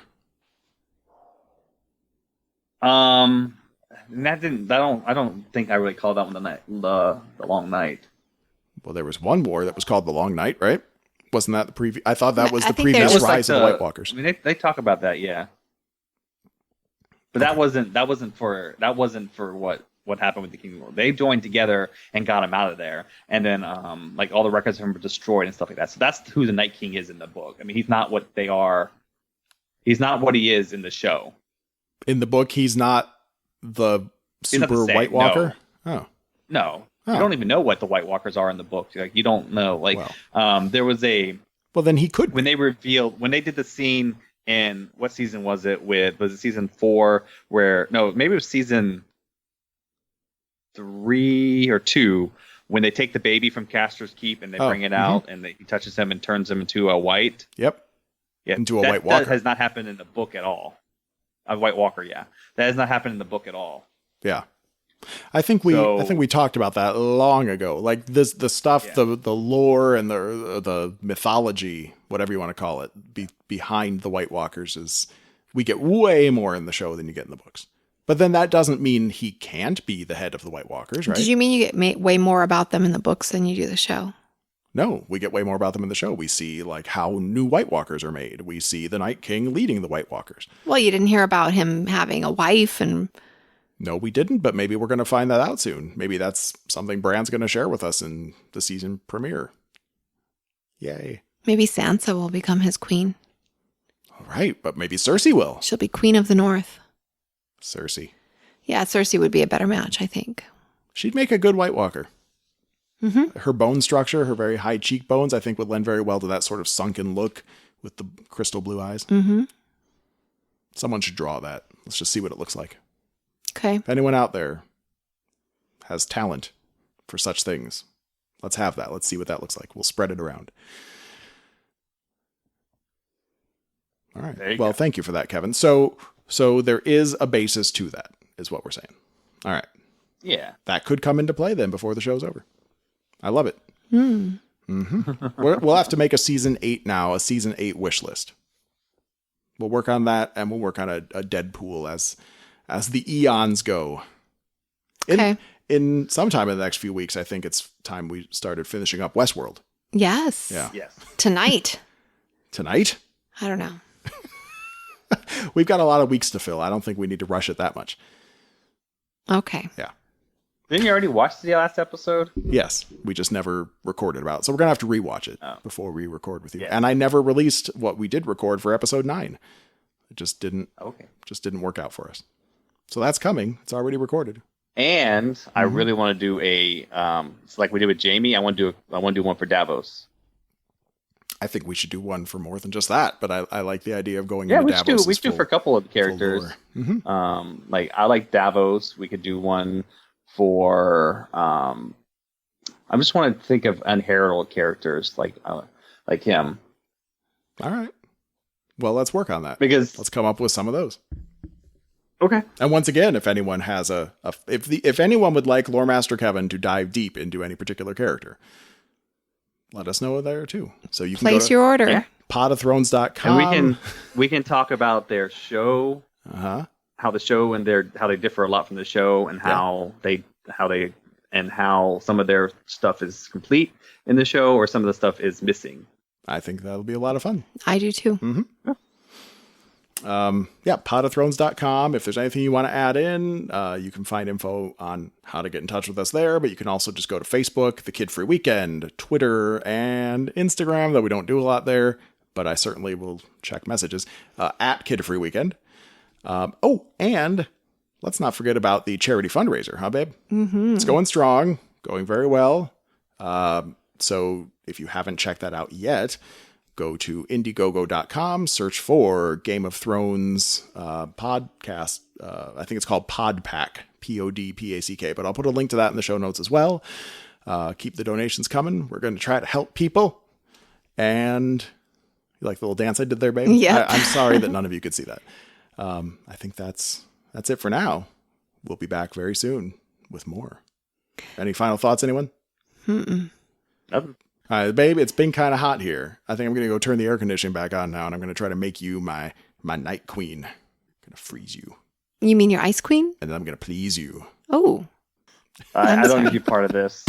That didn't. I don't think I really called that one the Long Night. Well, there was one war that was called the Long Night, right? Wasn't that the previous? I thought that was the previous there's- rise of the White Walkers. I mean, they talk about that, yeah. But that wasn't for what happened with the King of the World. They joined together and got him out of there, and then like all the records of him were destroyed and stuff like that. So that's who the Night King is in the book. I mean, he's not what they are. He's not what he is in the show. In the book, he's not the super White Walker. No. You don't even know what the White Walkers are in the book. Like you don't know. Like there was a. Well, then he could. When they did the scene in what season was it? Was it season 4? Maybe it was season 3 or 2 when they take the baby from Castor's Keep and they bring it out and he touches him and turns him into a white. Yep. Yeah. Into a White Walker. That has not happened in the book at all. A White Walker, yeah. That has not happened in the book at all. Yeah. I think we talked about that long ago. Like the stuff, the lore and the mythology, whatever you want to call it, behind the White Walkers is we get way more in the show than you get in the books. But then that doesn't mean he can't be the head of the White Walkers, right? Did you mean you get way more about them in the books than you do the show? No, we get way more about them in the show. We see like how new White Walkers are made. We see the Night King leading the White Walkers. Well, you didn't hear about him having a wife and... No, we didn't, but maybe we're going to find that out soon. Maybe that's something Bran's going to share with us in the season premiere. Yay. Maybe Sansa will become his queen. All right, but maybe Cersei will. She'll be Queen of the North. Cersei. Yeah, Cersei would be a better match, I think. She'd make a good White Walker. Mm-hmm. Her bone structure, her very high cheekbones, I think would lend very well to that sort of sunken look with the crystal blue eyes. Mm-hmm. Someone should draw that. Let's just see what it looks like. Okay. If anyone out there has talent for such things, let's have that. Let's see what that looks like. We'll spread it around. All right. Well, thank you for that, Kevin. So there is a basis to that, is what we're saying. All right. Yeah. That could come into play then before the show's over. I love it. Mm-hmm. We'll have to make a season 8 now, a season 8 wish list. We'll work on that, and we'll work on a Deadpool as the eons go. In sometime in the next few weeks, I think it's time we started finishing up Westworld. Yes. Yeah. Yes. Tonight. Tonight? I don't know. We've got a lot of weeks to fill. I don't think we need to rush it that much. Okay. Yeah. Didn't you already watch the last episode? Yes. We just never recorded about it. So we're going to have to rewatch it before we record with you. Yeah. And I never released what we did record for episode 9. It just didn't work out for us. So that's coming. It's already recorded. And I really want to do it's like we did with Jamie. I want to do one for Davos. I think we should do one for more than just that, but I like the idea of going into Davos. We should do for a couple of characters. Mm-hmm. Like I like Davos. We could do one for I just want to think of unheralded characters like him. All right. Well, let's work on that. Because let's come up with some of those. Okay. And once again, if anyone has if anyone would like Loremaster Kevin to dive deep into any particular character, let us know there too. So you can place your order. Yeah. Podofthrones.com. And we can talk about their show. How the show and how they differ a lot from the show, and how some of their stuff is complete in the show, or some of the stuff is missing. I think that'll be a lot of fun. I do too. Mm-hmm. Podofthrones.com. If there's anything you want to add in, you can find info on how to get in touch with us there, but you can also just go to Facebook, The Kid Free Weekend, Twitter, and Instagram, though we don't do a lot there. but I certainly will check messages at Kid Free Weekend. And let's not forget about the charity fundraiser, huh, babe? Mm-hmm. It's going strong, going very well. So if you haven't checked that out yet, go to Indiegogo.com, search for Game of Thrones podcast. I think it's called Podpack, Podpack, but I'll put a link to that in the show notes as well. Keep the donations coming. We're going to try to help people. And you like the little dance I did there, babe? Yeah. I'm sorry that none of you could see that. I think that's it for now. We'll be back very soon with more. Any final thoughts, anyone? Nothing. All right, babe, it's been kind of hot here. I think I'm going to go turn the air conditioning back on now, and I'm going to try to make you my night queen. I'm going to freeze you. You mean your ice queen? And then I'm going to please you. Oh. I don't need to be part of this.